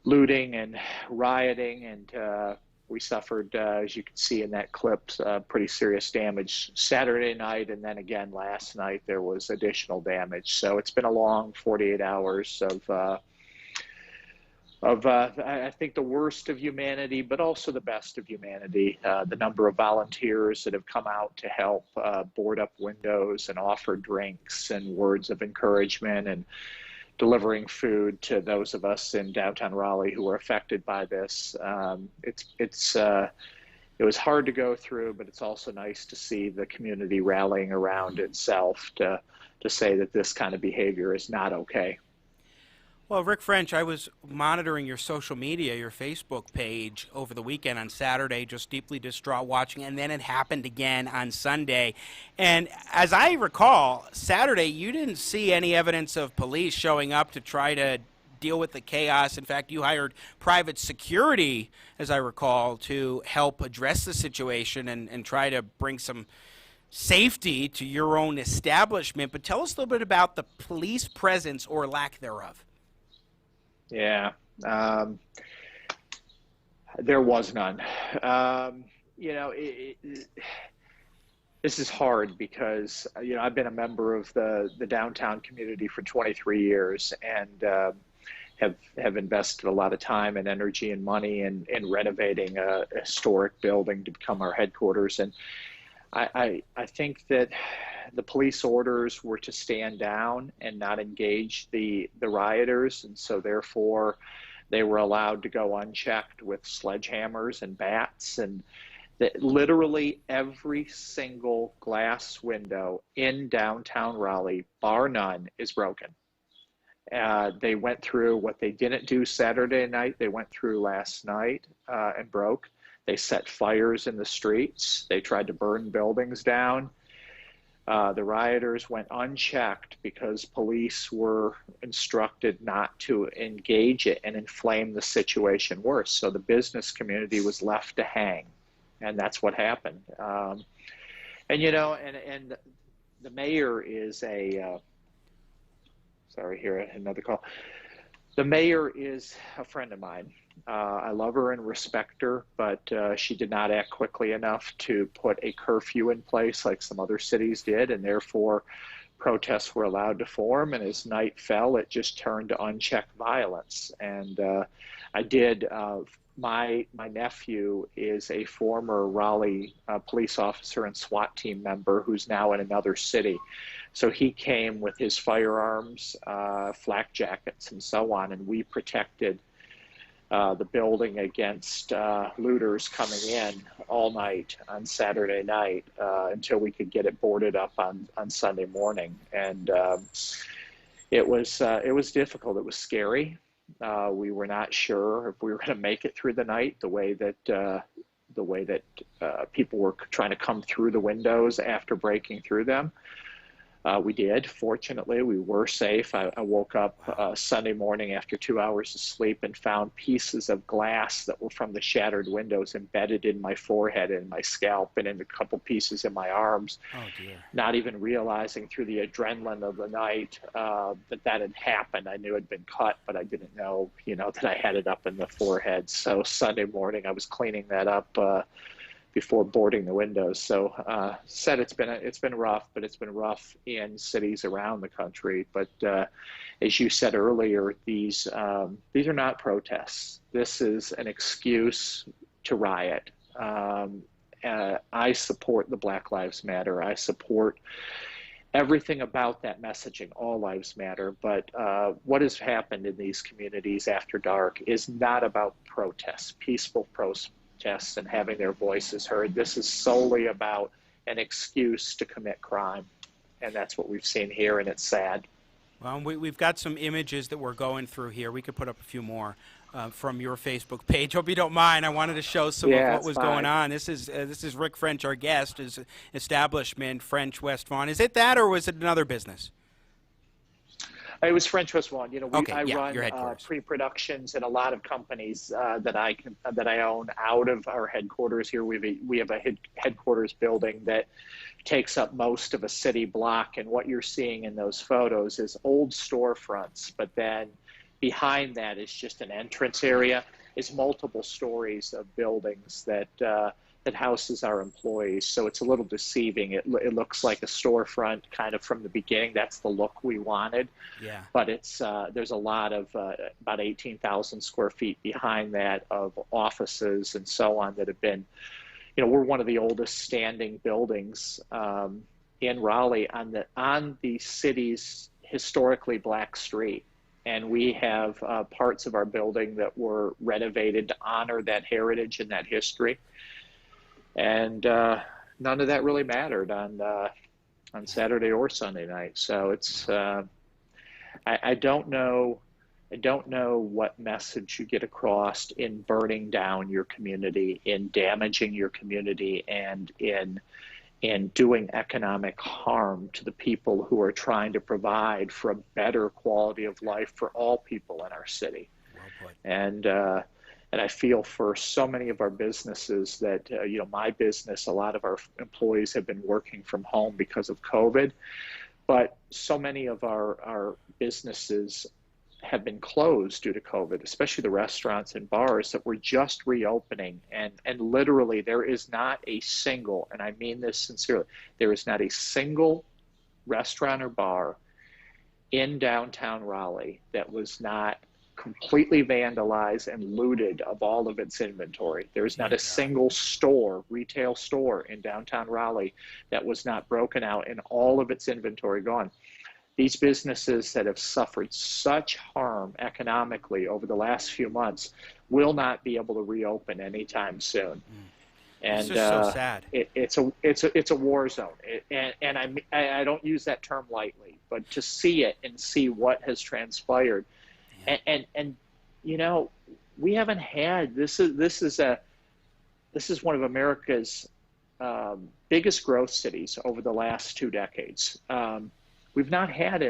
looting and rioting, and we suffered, as you can see in that clip, pretty serious damage Saturday night, and then again last night there was additional damage. So it's been a long 48 hours of I think the worst of humanity, but also the best of humanity. The number of volunteers that have come out to help board up windows and offer drinks and words of encouragement and delivering food to those of us in downtown Raleigh who were affected by this. It was hard to go through, but it's also nice to see the community rallying around itself to say that this kind of behavior is not okay. Well, Rick French, I was monitoring your social media, your Facebook page over the weekend on Saturday, just deeply distraught watching, and then it happened again on Sunday. And as I recall, Saturday you didn't see any evidence of police showing up to try to deal with the chaos. In fact, you hired private security, as I recall, to help address the situation and try to bring some safety to your own establishment. But tell us a little bit about the police presence or lack thereof. Yeah, there was none. This is hard because, I've been a member of the downtown community for 23 years and have invested a lot of time and energy and money in renovating a historic building to become our headquarters. And I think that the police orders were to stand down and not engage the rioters, and so therefore they were allowed to go unchecked with sledgehammers and bats, and that literally every single glass window in downtown Raleigh, bar none, is broken. They went through what they didn't do Saturday night, they went through last night and broke. They set fires in the streets. They tried to burn buildings down. The rioters went unchecked because police were instructed not to engage it and inflame the situation worse. So the business community was left to hang, and that's what happened. And the mayor is sorry, here another call. The mayor is a friend of mine. I love her and respect her, but she did not act quickly enough to put a curfew in place like some other cities did, and therefore protests were allowed to form. And as night fell, it just turned to unchecked violence. And my nephew is a former Raleigh police officer and SWAT team member who's now in another city. So he came with his firearms, flak jackets, and so on, and we protected the building against looters coming in all night on Saturday night until we could get it boarded up on Sunday morning. And it was difficult. It was scary. We were not sure if we were going to make it through the night the way that people were trying to come through the windows after breaking through them. We did. Fortunately, we were safe. I woke up Sunday morning after 2 hours of sleep and found pieces of glass that were from the shattered windows embedded in my forehead and my scalp and in a couple pieces in my arms. Oh, dear. Not even realizing through the adrenaline of the night that had happened. I knew it had been cut, but I didn't know, that I had it up in the forehead. So Sunday morning, I was cleaning that up before boarding the windows. So said it's been rough, but it's been rough in cities around the country. But as you said earlier, these are not protests. This is an excuse to riot. I support the Black Lives Matter. I support everything about that messaging, all lives matter. But what has happened in these communities after dark is not about protests, peaceful protests and having their voices heard. This is solely about an excuse to commit crime, and that's what we've seen here, and it's sad. Well, we've got some images that we're going through here. We could put up a few more from your Facebook page. Hope you don't mind. I wanted to show some of what was going on. This is Rick French, our guest, his establishment, French West Vaughan. Is it that, or was it another business? It was French West Vaughan. I your run pre-productions in a lot of companies that I own out of our headquarters here. We have a headquarters building that takes up most of a city block, and what you're seeing in those photos is old storefronts, but then behind that is just an entrance area, is multiple stories of buildings that houses our employees. So it's a little deceiving. It looks like a storefront kind of from the beginning. That's the look we wanted. Yeah. But it's there's a lot of about 18,000 square feet behind that of offices and so on that have been, we're one of the oldest standing buildings in Raleigh on the city's historically black street. And we have parts of our building that were renovated to honor that heritage and that history. And none of that really mattered on Saturday or Sunday night. So it's I don't know I don't know what message you get across in burning down your community, in damaging your community, and in doing economic harm to the people who are trying to provide for a better quality of life for all people in our city. Well put. And I feel for so many of our businesses that, my business, a lot of our employees have been working from home because of COVID, but so many of our businesses have been closed due to COVID, especially the restaurants and bars that were just reopening. And literally there is not a single, and I mean this sincerely, there is not a single restaurant or bar in downtown Raleigh that was not completely vandalized and looted of all of its inventory. There's not a single store, retail store in downtown Raleigh that was not broken out and all of its inventory gone. These businesses that have suffered such harm economically over the last few months will not be able to reopen anytime soon. And it's just so sad. It's a war zone, and I don't use that term lightly. But to see it and see what has transpired, and we haven't had this is one of America's biggest growth cities over the last 2 decades. We've not had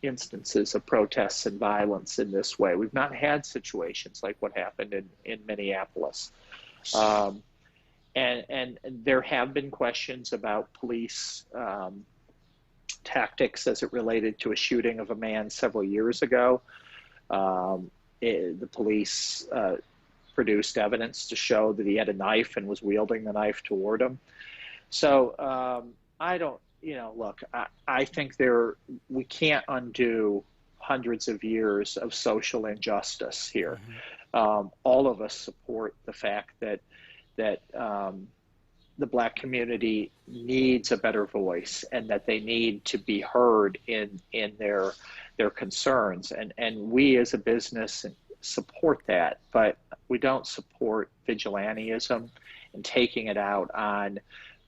instances of protests and violence in this way. We've not had situations like what happened in Minneapolis. And there have been questions about police tactics as it related to a shooting of a man several years ago. The police produced evidence to show that he had a knife and was wielding the knife toward him. So I don't, look, I think we can't undo hundreds of years of social injustice here. All of us support the fact that the Black community needs a better voice and that they need to be heard in their concerns. And we as a business support that, but we don't support vigilantism and taking it out on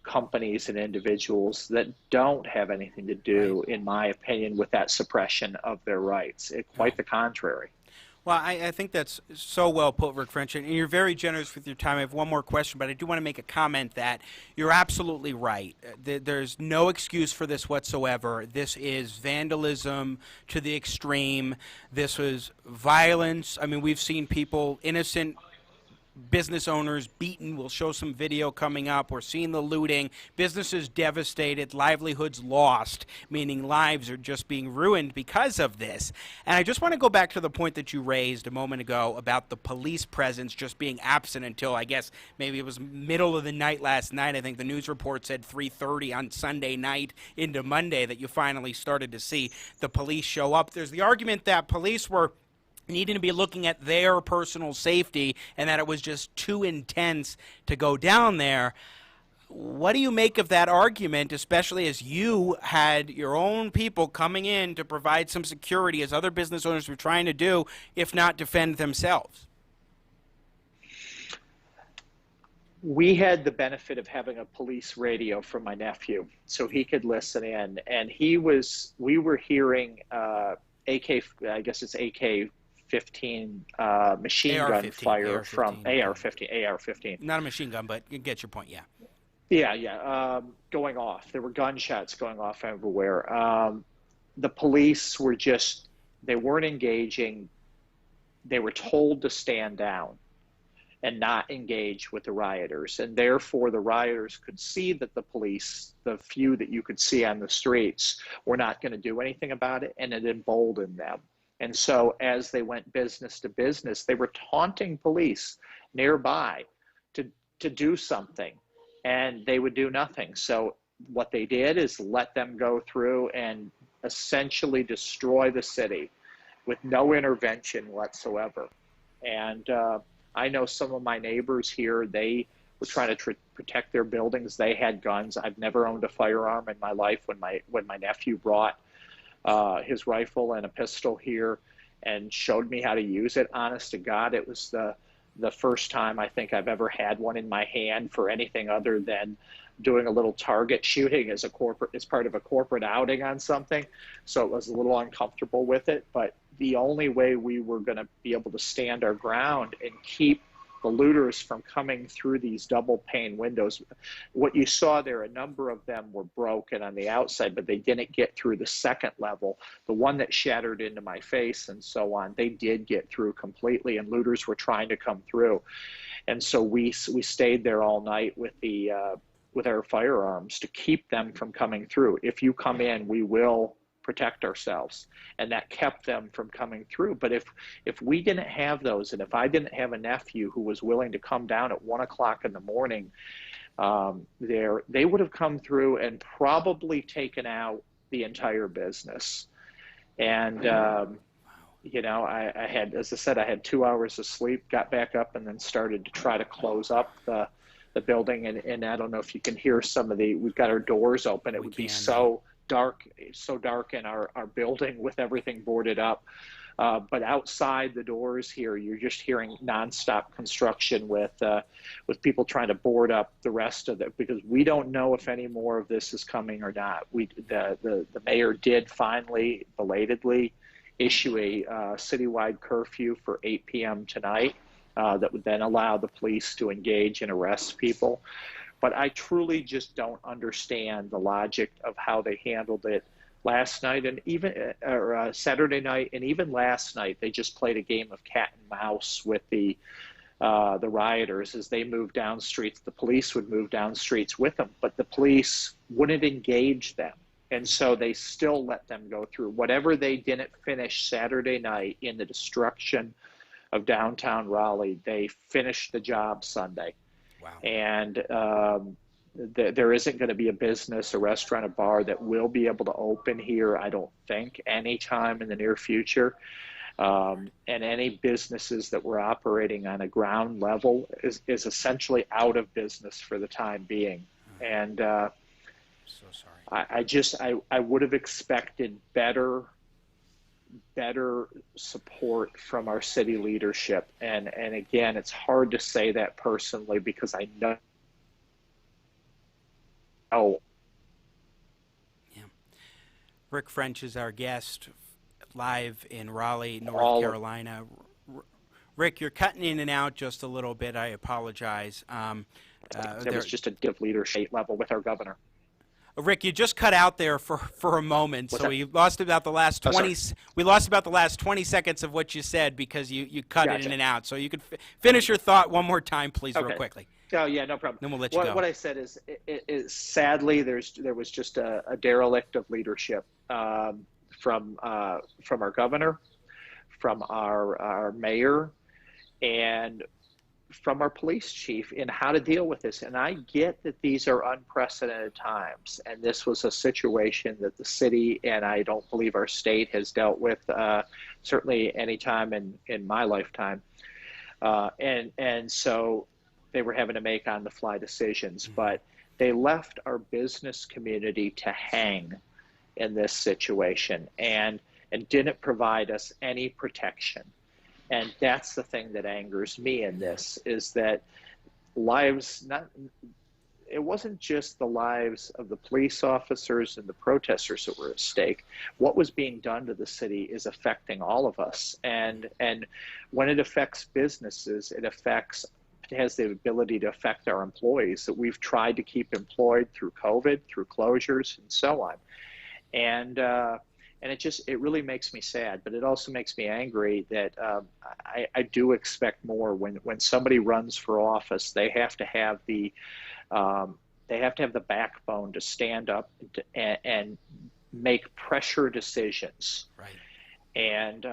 companies and individuals that don't have anything to do, in my opinion, with that suppression of their rights. Quite the contrary. Well, I think that's so well put, Rick French, and you're very generous with your time. I have one more question, but I do want to make a comment that you're absolutely right. There's no excuse for this whatsoever. This is vandalism to the extreme. This was violence. I mean, we've seen people, innocent business owners beaten. We'll show some video coming up. We're seeing the looting. Businesses devastated, livelihoods lost, meaning lives are just being ruined because of this. And I just want to go back to the point that you raised a moment ago about the police presence just being absent until, I guess, maybe it was middle of the night last night. I think the news report said 3:30 on Sunday night into Monday that you finally started to see the police show up. There's the argument that police were needing to be looking at their personal safety and that it was just too intense to go down there. What do you make of that argument, especially as you had your own people coming in to provide some security as other business owners were trying to do, if not defend themselves? We had the benefit of having a police radio from my nephew, so he could listen in, and we were hearing AK-15 machine gun fire from AR-15. Not a machine gun, but you get your point, yeah. Yeah, going off. There were gunshots going off everywhere. The police were they weren't engaging. They were told to stand down and not engage with the rioters. And therefore, the rioters could see that the police, the few that you could see on the streets, were not going to do anything about it, and it emboldened them. And so as they went business to business, they were taunting police nearby to do something, and they would do nothing. So what they did is let them go through and essentially destroy the city with no intervention whatsoever. And I know some of my neighbors here, they were trying to protect their buildings. They had guns. I've never owned a firearm in my life. When my nephew brought his rifle and a pistol here and showed me how to use it, honest to God, it was the first time I think I've ever had one in my hand for anything other than doing a little target shooting as part of a corporate outing on something. So it was a little uncomfortable with it, but the only way we were going to be able to stand our ground and keep the looters from coming through these double pane windows. What you saw there, a number of them were broken on the outside, but they didn't get through the second level. The one that shattered into my face and so on, they did get through completely, and looters were trying to come through. And so we stayed there all night with our firearms to keep them from coming through. If you come in, we will protect ourselves, and that kept them from coming through. But if we didn't have those, and if I didn't have a nephew who was willing to come down at 1 o'clock in the morning, they would have come through and probably taken out the entire business. And you know, I had, as I said, I had 2 hours of sleep, got back up, and then started to try to close up the building. And I don't know if you can hear we've got our doors open. It would be so dark in our building with everything boarded up. But outside the doors here, you're just hearing nonstop construction with people trying to board up the rest of it, because we don't know if any more of this is coming or not. The mayor did finally, belatedly, issue a citywide curfew for 8 p.m. tonight that would then allow the police to engage and arrest people. But I truly just don't understand the logic of how they handled it last night, and even Saturday night, and even last night. They just played a game of cat and mouse with the rioters as they moved down streets. The police would move down streets with them, but the police wouldn't engage them, and so they still let them go through. Whatever they didn't finish Saturday night in the destruction of downtown Raleigh, they finished the job Sunday. Wow. And there isn't going to be a business, a restaurant, a bar that will be able to open here, I don't think, anytime in the near future. And any businesses that were operating on a ground level is essentially out of business for the time being. And so sorry. I would have expected better support from our city leadership. And again, it's hard to say that personally, because I know. Yeah. Rick French is our guest live in Raleigh, North Carolina. Rick, you're cutting in and out just a little bit. I apologize. There was just a div leadership level with our governor. Rick, you just cut out there for a moment, so we lost about the last 20. We lost about the last 20 seconds of what you said because you cut it in and out. So you could finish your thought one more time, please, real quickly. Oh yeah, no problem. Then we'll let you go. What I said is sadly there was just a derelict of leadership from our governor, from our mayor, and from our police chief in how to deal with this. And I get that these are unprecedented times, and this was a situation that the city, and I don't believe our state, has dealt with certainly any time in my lifetime. And so they were having to make on-the-fly decisions, but they left our business community to hang in this situation and didn't provide us any protection. And that's the thing that angers me in this, is that it wasn't just the lives of the police officers and the protesters that were at stake. What was being done to the city is affecting all of us. And when it affects businesses, it has the ability to affect our employees that we've tried to keep employed through COVID, through closures, and so on. And it really makes me sad, but it also makes me angry that I do expect more when somebody runs for office. They have to have the backbone to stand up and make pressure decisions. Right. And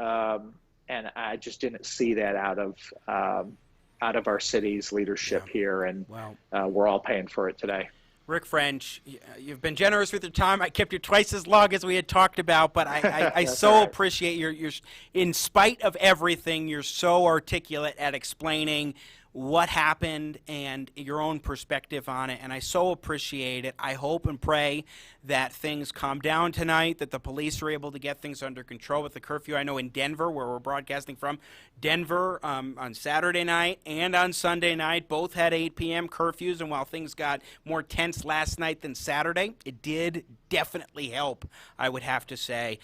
I just didn't see that out of our city's leadership here, and we're all paying for it today. Rick French, you've been generous with your time. I kept you twice as long as we had talked about, but I so appreciate your, in spite of everything, you're so articulate at explaining what happened and your own perspective on it, and I so appreciate it. I hope and pray that things calm down tonight, that the police are able to get things under control with the curfew. I know in Denver, where we're broadcasting from, Denver on Saturday night and on Sunday night both had 8 p.m. curfews, and while things got more tense last night than Saturday, it did definitely help, I would have to say.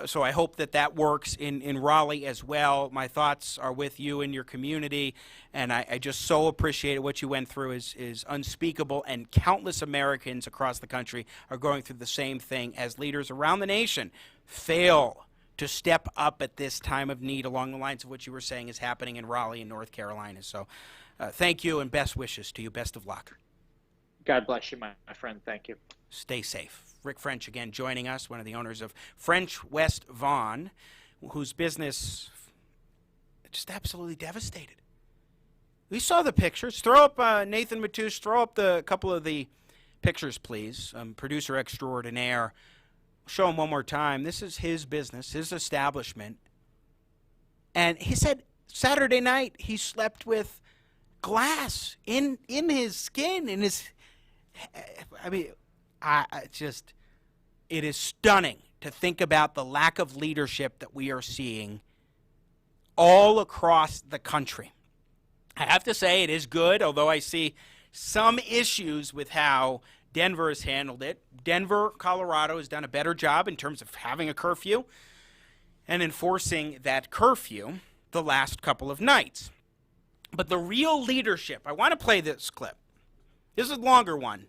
So I hope that that works in Raleigh as well. My thoughts are with you and your community, and I just so appreciate what you went through is unspeakable, and countless Americans across the country are going through the same thing as leaders around the nation fail to step up at this time of need, along the lines of what you were saying is happening in Raleigh and North Carolina. So thank you and best wishes to you. Best of luck. God bless you, my friend. Thank you. Stay safe. Rick French again joining us, one of the owners of French West Vaughan, whose business just absolutely devastated. We saw the pictures. Throw up, Nathan Matouche, throw up a couple of the pictures, please. Producer extraordinaire. Show him one more time. This is his business, his establishment. And he said Saturday night he slept with glass in his skin, in his... I mean, it is stunning to think about the lack of leadership that we are seeing all across the country. I have to say it is good, although I see some issues with how Denver has handled it. Denver, Colorado has done a better job in terms of having a curfew and enforcing that curfew the last couple of nights. But the real leadership, I want to play this clip. This is a longer one.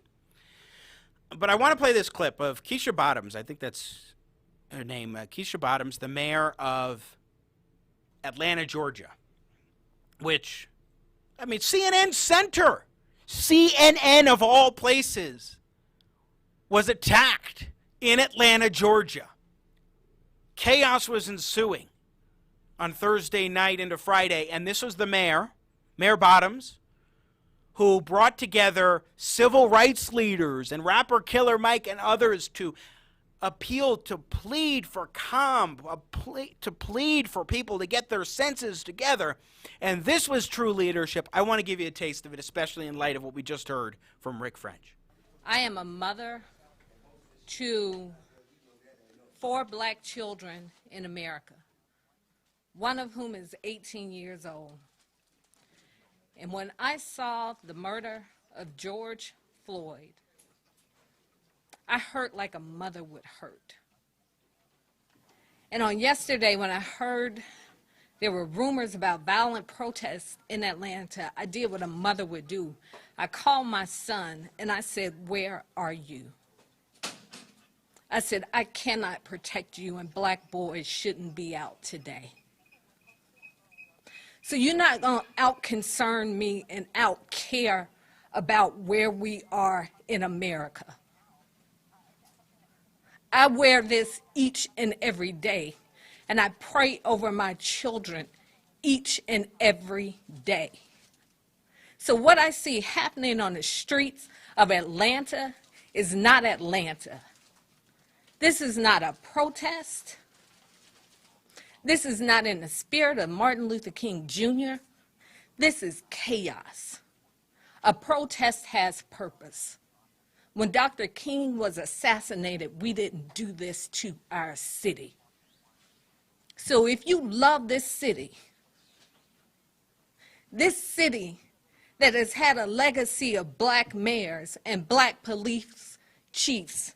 But I want to play this clip of Keisha Bottoms. I think that's her name. Keisha Bottoms, the mayor of Atlanta, Georgia. Which, I mean, CNN Center, CNN of all places, was attacked in Atlanta, Georgia. Chaos was ensuing on Thursday night into Friday. And this was the mayor, Mayor Bottoms, who brought together civil rights leaders and rapper Killer Mike and others to appeal, to plead for calm, to plead for people to get their senses together. And this was true leadership. I want to give you a taste of it, especially in light of what we just heard from Rick French. I am a mother to 4 black children in America, one of whom is 18 years old. And when I saw the murder of George Floyd, I hurt like a mother would hurt. And on yesterday, when I heard there were rumors about violent protests in Atlanta, I did what a mother would do. I called my son and I said, "Where are you?" I said, "I cannot protect you, and black boys shouldn't be out today. So you're not going to out-concern me and out-care about where we are in America." I wear this each and every day, and I pray over my children each and every day. So what I see happening on the streets of Atlanta is not Atlanta. This is not a protest. This is not in the spirit of Martin Luther King Jr. This is chaos. A protest has purpose. When Dr. King was assassinated, we didn't do this to our city. So if you love this city that has had a legacy of black mayors and black police chiefs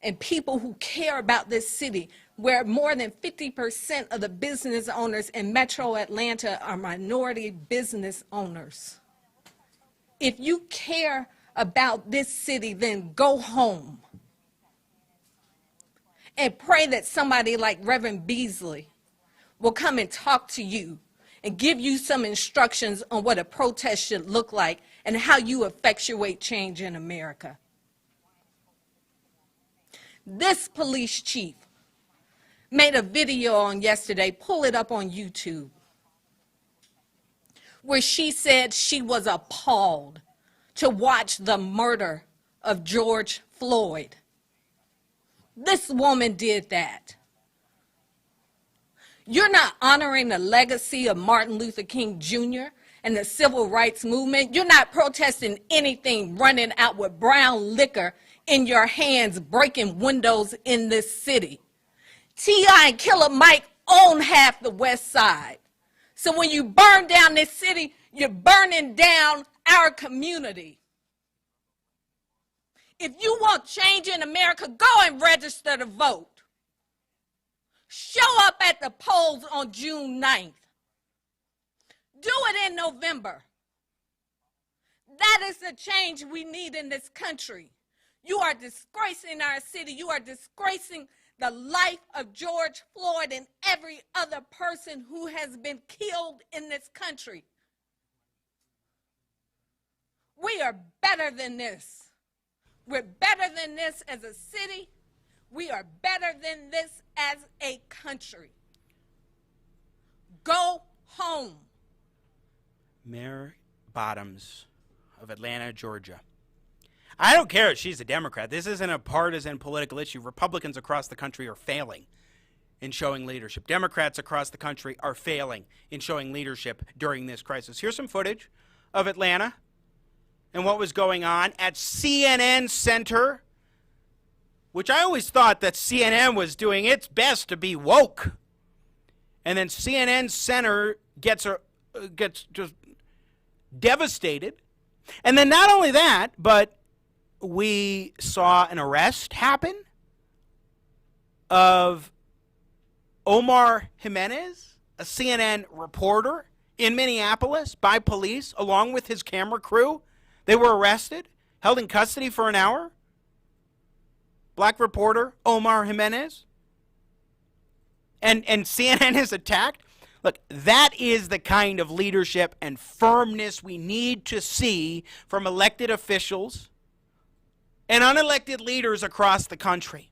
and people who care about this city, where more than 50% of the business owners in Metro Atlanta are minority business owners. If you care about this city, then go home and pray that somebody like Reverend Beasley will come and talk to you and give you some instructions on what a protest should look like and how you effectuate change in America. This police chief made a video on yesterday, pull it up on YouTube, where she said she was appalled to watch the murder of George Floyd. This woman did that. You're not honoring the legacy of Martin Luther King Jr. and the civil rights movement. You're not protesting anything running out with brown liquor in your hands, breaking windows in this city. T.I. and Killer Mike own half the West Side. So when you burn down this city, you're burning down our community. If you want change in America, go and register to vote. Show up at the polls on June 9th. Do it in November. That is the change we need in this country. You are disgracing our city. You are disgracing the life of George Floyd and every other person who has been killed in this country. We are better than this. We're better than this as a city. We are better than this as a country. Go home. Mayor Bottoms of Atlanta, Georgia. I don't care if she's a Democrat. This isn't a partisan political issue. Republicans across the country are failing in showing leadership. Democrats across the country are failing in showing leadership during this crisis. Here's some footage of Atlanta and what was going on at CNN Center, which I always thought that CNN was doing its best to be woke. And then CNN Center gets just devastated. And then not only that, but we saw an arrest happen of Omar Jimenez, a CNN reporter in Minneapolis, by police along with his camera crew. They were arrested, held in custody for an hour. Black reporter Omar Jimenez. And CNN is attacked. Look, that is the kind of leadership and firmness we need to see from elected officials and unelected leaders across the country.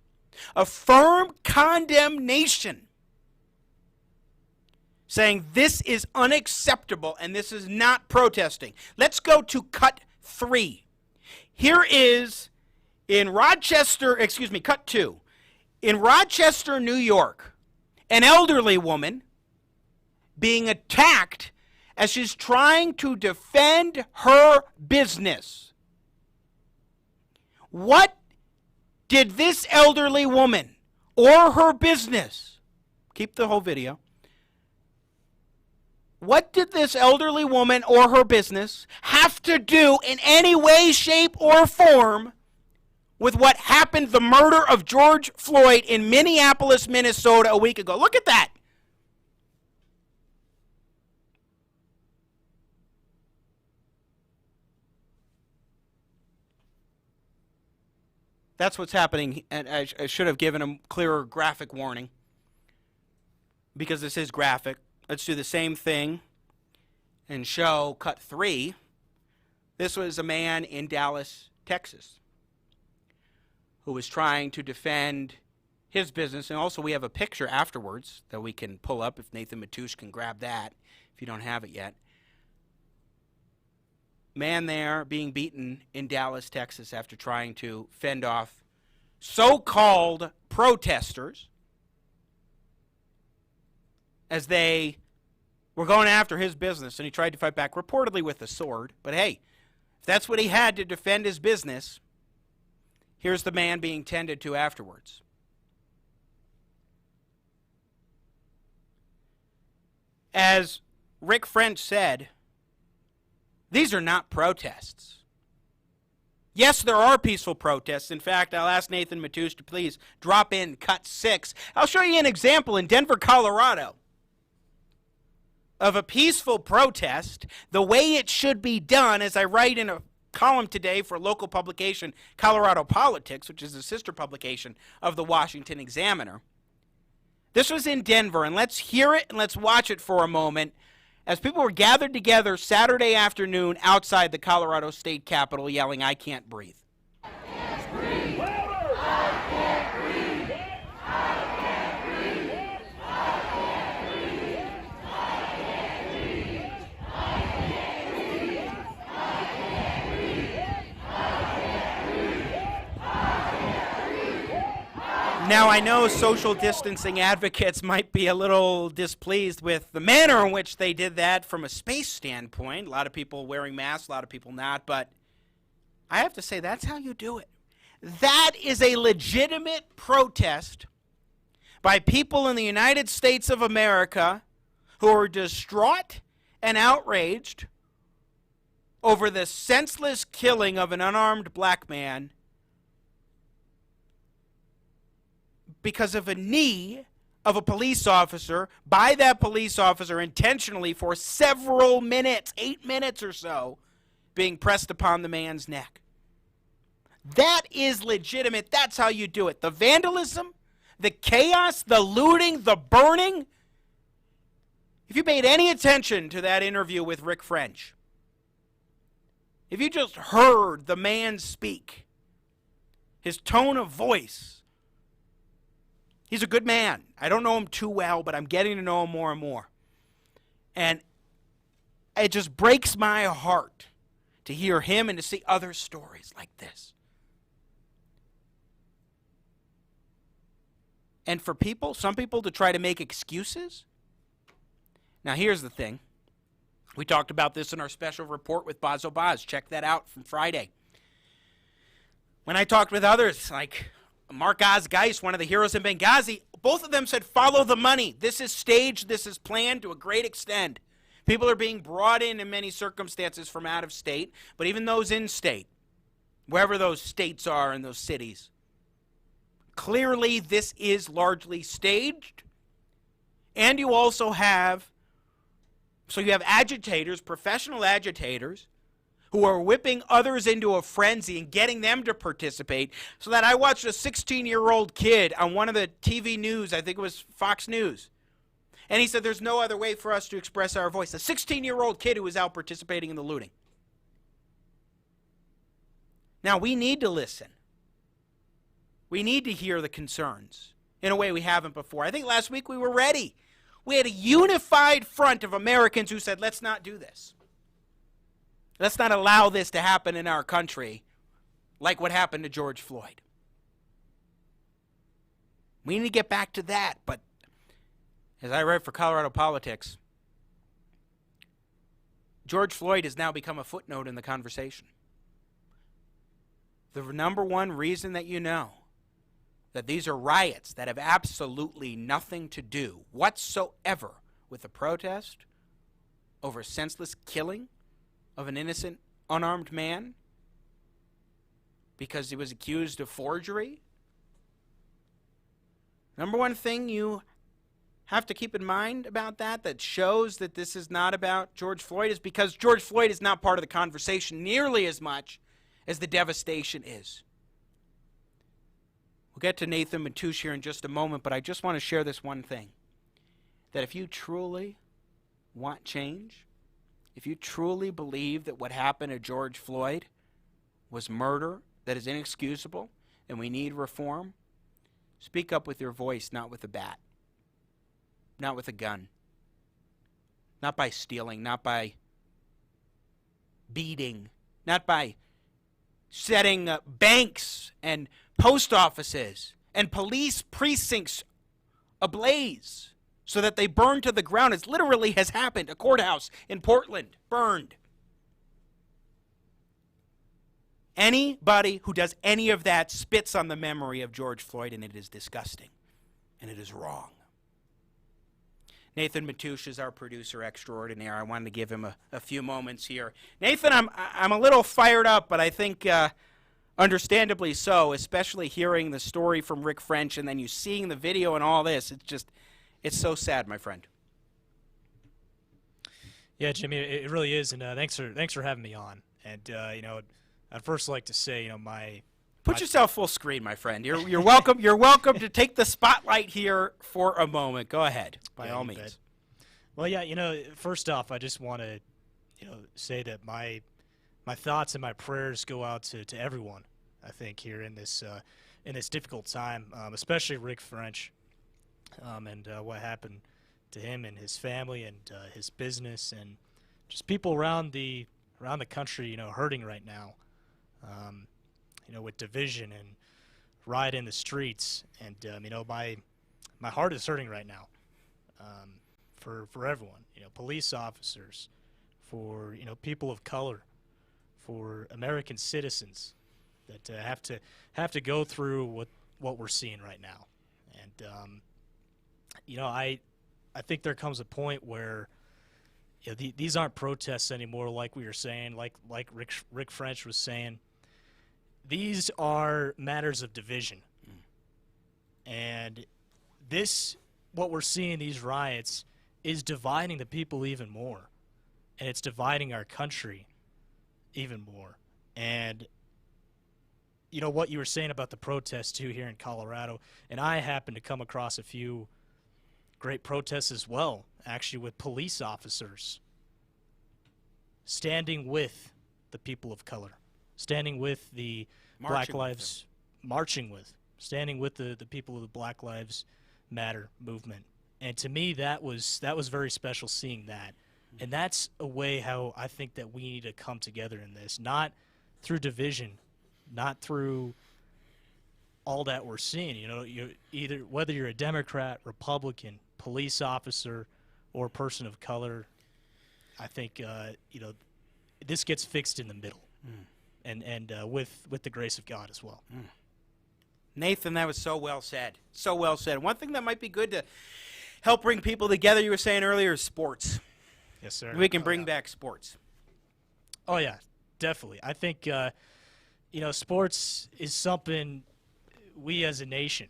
A firm condemnation saying this is unacceptable and this is not protesting. Let's go to cut 3. Here is cut 2. In Rochester, New York, an elderly woman being attacked as she's trying to defend her business. What did this elderly woman or her business, keep the whole video, what did this elderly woman or her business have to do in any way, shape, or form with what happened, the murder of George Floyd in Minneapolis, Minnesota a week ago? Look at that. That's what's happening, and I should have given a clearer graphic warning because this is graphic. Let's do the same thing and show cut 3. This was a man in Dallas, Texas, who was trying to defend his business, and also we have a picture afterwards that we can pull up if Nathan Matoush can grab that if you don't have it yet. Man there being beaten in Dallas, Texas after trying to fend off so-called protesters as they were going after his business, and he tried to fight back, reportedly with a sword. But hey, if that's what he had to defend his business, here's the man being tended to afterwards. As Rick French said, these are not protests. Yes, there are peaceful protests. In fact, I'll ask Nathan Matoush to please drop in cut 6. I'll show you an example in Denver, Colorado, of a peaceful protest, the way it should be done, as I write in a column today for local publication Colorado Politics, which is a sister publication of the Washington Examiner. This was in Denver, and let's hear it and let's watch it for a moment as people were gathered together Saturday afternoon outside the Colorado State Capitol yelling, "I can't breathe." I can't breathe. I can't breathe. I can't breathe. I can't breathe. I can't breathe. I can't breathe. I can't breathe. I can't breathe. I can't breathe. Now, I know social distancing advocates might be a little displeased with the manner in which they did that from a space standpoint. A lot of people wearing masks, a lot of people not, but I have to say that's how you do it. That is a legitimate protest by people in the United States of America who are distraught and outraged over the senseless killing of an unarmed black man because of a knee of a police officer by that police officer intentionally for several minutes, 8 minutes or so, being pressed upon the man's neck. That is legitimate. That's how you do it. The vandalism, the chaos, the looting, the burning. If you paid any attention to that interview with Rick French, if you just heard the man speak, his tone of voice, he's a good man. I don't know him too well, but I'm getting to know him more and more. And it just breaks my heart to hear him and to see other stories like this. And for people, some people to try to make excuses. Now, here's the thing. We talked about this in our special report with Bozo Boz. Check that out from Friday. When I talked with others, like Mark Oz Geis, one of the heroes in Benghazi, both of them said, follow the money. This is staged. This is planned to a great extent. People are being brought in many circumstances from out of state, but even those in state, wherever those states are in those cities, clearly this is largely staged. And you also have, so you have agitators, professional agitators, who are whipping others into a frenzy and getting them to participate. So that I watched a 16-year-old kid on one of the TV news, I think it was Fox News, and he said there's no other way for us to express our voice. A 16-year-old kid who was out participating in the looting. Now, we need to listen. We need to hear the concerns in a way we haven't before. I think last week we were ready. We had a unified front of Americans who said, let's not do this. Let's not allow this to happen in our country like what happened to George Floyd. We need to get back to that, but as I write for Colorado Politics, George Floyd has now become a footnote in the conversation. The number one reason that you know that these are riots that have absolutely nothing to do whatsoever with the protest over senseless killing of an innocent, unarmed man because he was accused of forgery. Number one thing you have to keep in mind about that shows that this is not about George Floyd is because George Floyd is not part of the conversation nearly as much as the devastation is. We'll get to Nathan Matoush here in just a moment, but I just want to share this one thing. That if you truly want change, if you truly believe that what happened to George Floyd was murder that is inexcusable and we need reform, speak up with your voice, not with a bat, not with a gun, not by stealing, not by beating, not by setting banks and post offices and police precincts ablaze so that they burn to the ground, as literally has happened. A courthouse in Portland burned. Anybody who does any of that spits on the memory of George Floyd, and it is disgusting, and it is wrong. Nathan Matoush is our producer extraordinaire. I wanted to give him a few moments here. Nathan, I'm a little fired up, but I think understandably so, especially hearing the story from Rick French and then you seeing the video and all this. It's so sad, my friend. Yeah, Jimmy, it really is, and thanks for having me on. And I'd first like to say, Put yourself full screen, my friend. You're welcome. You're welcome to take the spotlight here for a moment. Go ahead, by all means. Bet. Well, yeah, first off, I just want to, say that my thoughts and my prayers go out to everyone. I think here in this difficult time, especially Rick French, and what happened to him and his family and his business and just people around the country, hurting right now. With division and riot in the streets, and my heart is hurting right now for everyone. Police officers, for people of color, for American citizens that have to go through what we're seeing right now. And I think there comes a point where these aren't protests anymore, like we were saying, like Rick French was saying. These are matters of division. And what we're seeing, these riots, is dividing the people even more. And it's dividing our country even more. And what you were saying about the protests, too, here in Colorado, and I happened to come across a few great protests as well, actually, with police officers standing with the people of color, standing with the Black Lives, standing with the people of the Black Lives Matter movement. And to me, that was very special, seeing that. And that's a way how I think that we need to come together in this, not through division, not through all that we're seeing. You either, whether you're a Democrat, Republican, police officer, or person of color, I think this gets fixed in the middle, and with the grace of God as well. Nathan, that was so well said. So well said. One thing that might be good to help bring people together, you were saying earlier, is sports. Yes, sir. We can bring back sports. Oh, yeah, definitely. I think, sports is something we as a nation,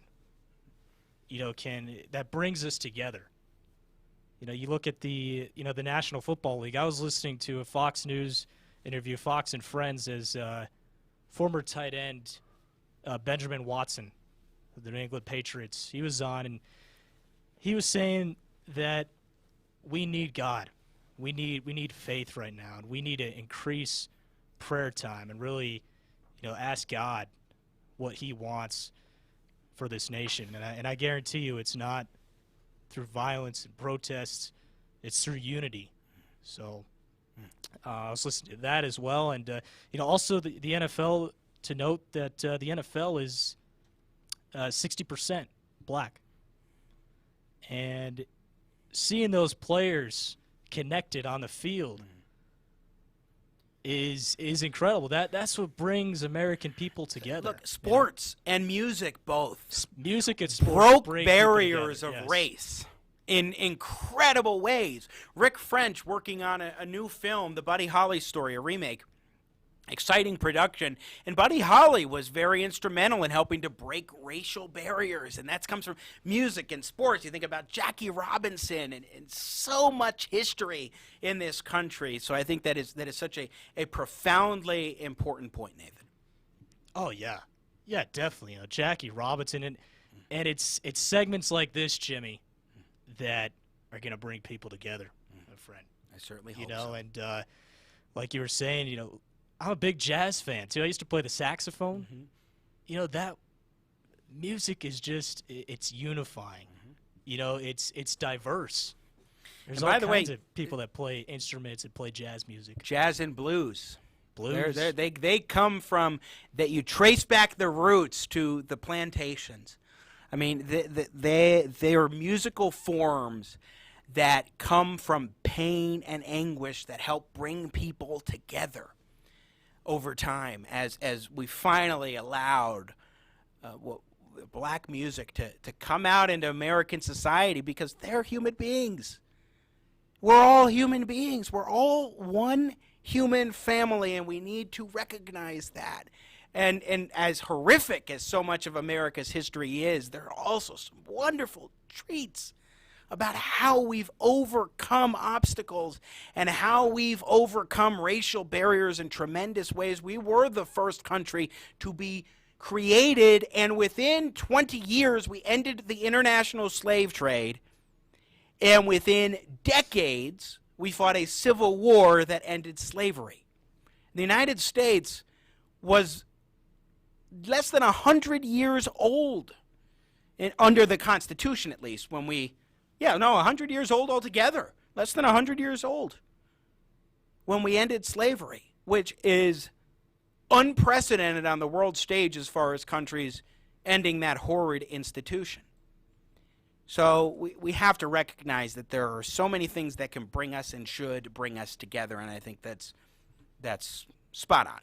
that brings us together. You look at the National Football League. I was listening to a Fox News interview, Fox and Friends, as former tight end Benjamin Watson of the New England Patriots. He was on, and he was saying that we need God. We need faith right now, and we need to increase prayer time and really, ask God what He wants for this nation. And I guarantee you, it's not through violence and protests; it's through unity. So I was listening to that as well, and also the NFL. To note that the NFL is 60% black, and seeing those players connected on the field is incredible. That's what brings American people together. Look, sports and music both. Music and sports broke barriers of race in incredible ways. Rick French working on a new film, the Buddy Holly story, a remake. Exciting production, and Buddy Holly was very instrumental in helping to break racial barriers, and that comes from music and sports. You think about Jackie Robinson and so much history in this country. So I think that is such a profoundly important point, Nathan. Oh yeah, definitely. Jackie Robinson, and it's segments like this, Jimmy, that are going to bring people together, my friend. I certainly hope so. And like you were saying, I'm a big jazz fan, too. I used to play the saxophone. That music is just, it's unifying. It's diverse. There's all kinds of people that play instruments and play jazz music. Jazz and blues. They come from, that you trace back the roots to the plantations. I mean, they are musical forms that come from pain and anguish that help bring people together over time, as we finally allowed black music to come out into American society, because they're human beings. We're all human beings. We're all one human family, and we need to recognize that. And as horrific as so much of America's history is, there are also some wonderful treats about how we've overcome obstacles and how we've overcome racial barriers in tremendous ways. We were the first country to be created, and within 20 years, we ended the international slave trade, and within decades, we fought a civil war that ended slavery. The United States was less than 100 years old, under the Constitution at least, when we 100 years old altogether. Less than 100 years old when we ended slavery, which is unprecedented on the world stage as far as countries ending that horrid institution. So we have to recognize that there are so many things that can bring us and should bring us together, and I think that's spot on.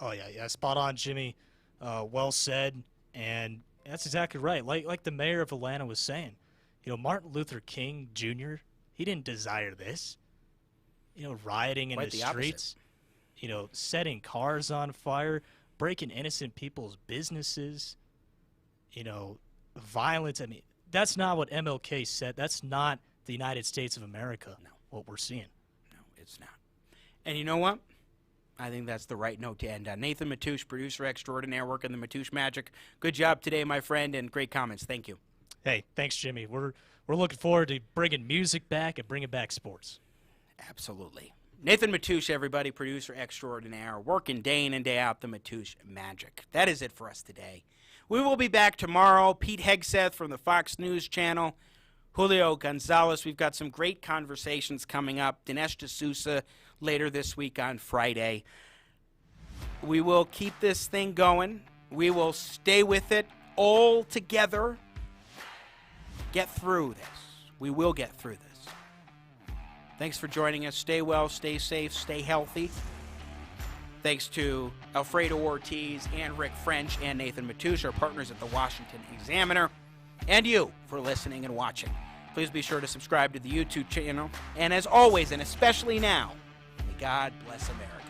Oh, yeah, spot on, Jimmy. Well said, and that's exactly right. Like the mayor of Atlanta was saying, Martin Luther King Jr., he didn't desire this. Rioting in the streets, setting cars on fire, breaking innocent people's businesses, violence. I mean, that's not what MLK said. That's not the United States of America, what we're seeing. No, it's not. And you know what? I think that's the right note to end on. Nathan Matoush, producer extraordinaire, working the Matoush magic. Good job today, my friend, and great comments. Thank you. Hey, thanks, Jimmy. We're looking forward to bringing music back and bringing back sports. Absolutely. Nathan Matoush, everybody, producer extraordinaire, working day in and day out the Matoush magic. That is it for us today. We will be back tomorrow. Pete Hegseth from the Fox News Channel, Julio Gonzalez. We've got some great conversations coming up. Dinesh D'Souza later this week on Friday. We will keep this thing going. We will stay with it all together. Get through this. We will get through this. Thanks for joining us. Stay well, stay safe, stay healthy. Thanks to Alfredo Ortiz and Rick French and Nathan Matoush, our partners at the Washington Examiner, and you for listening and watching. Please be sure to subscribe to the YouTube channel. And as always, and especially now, may God bless America.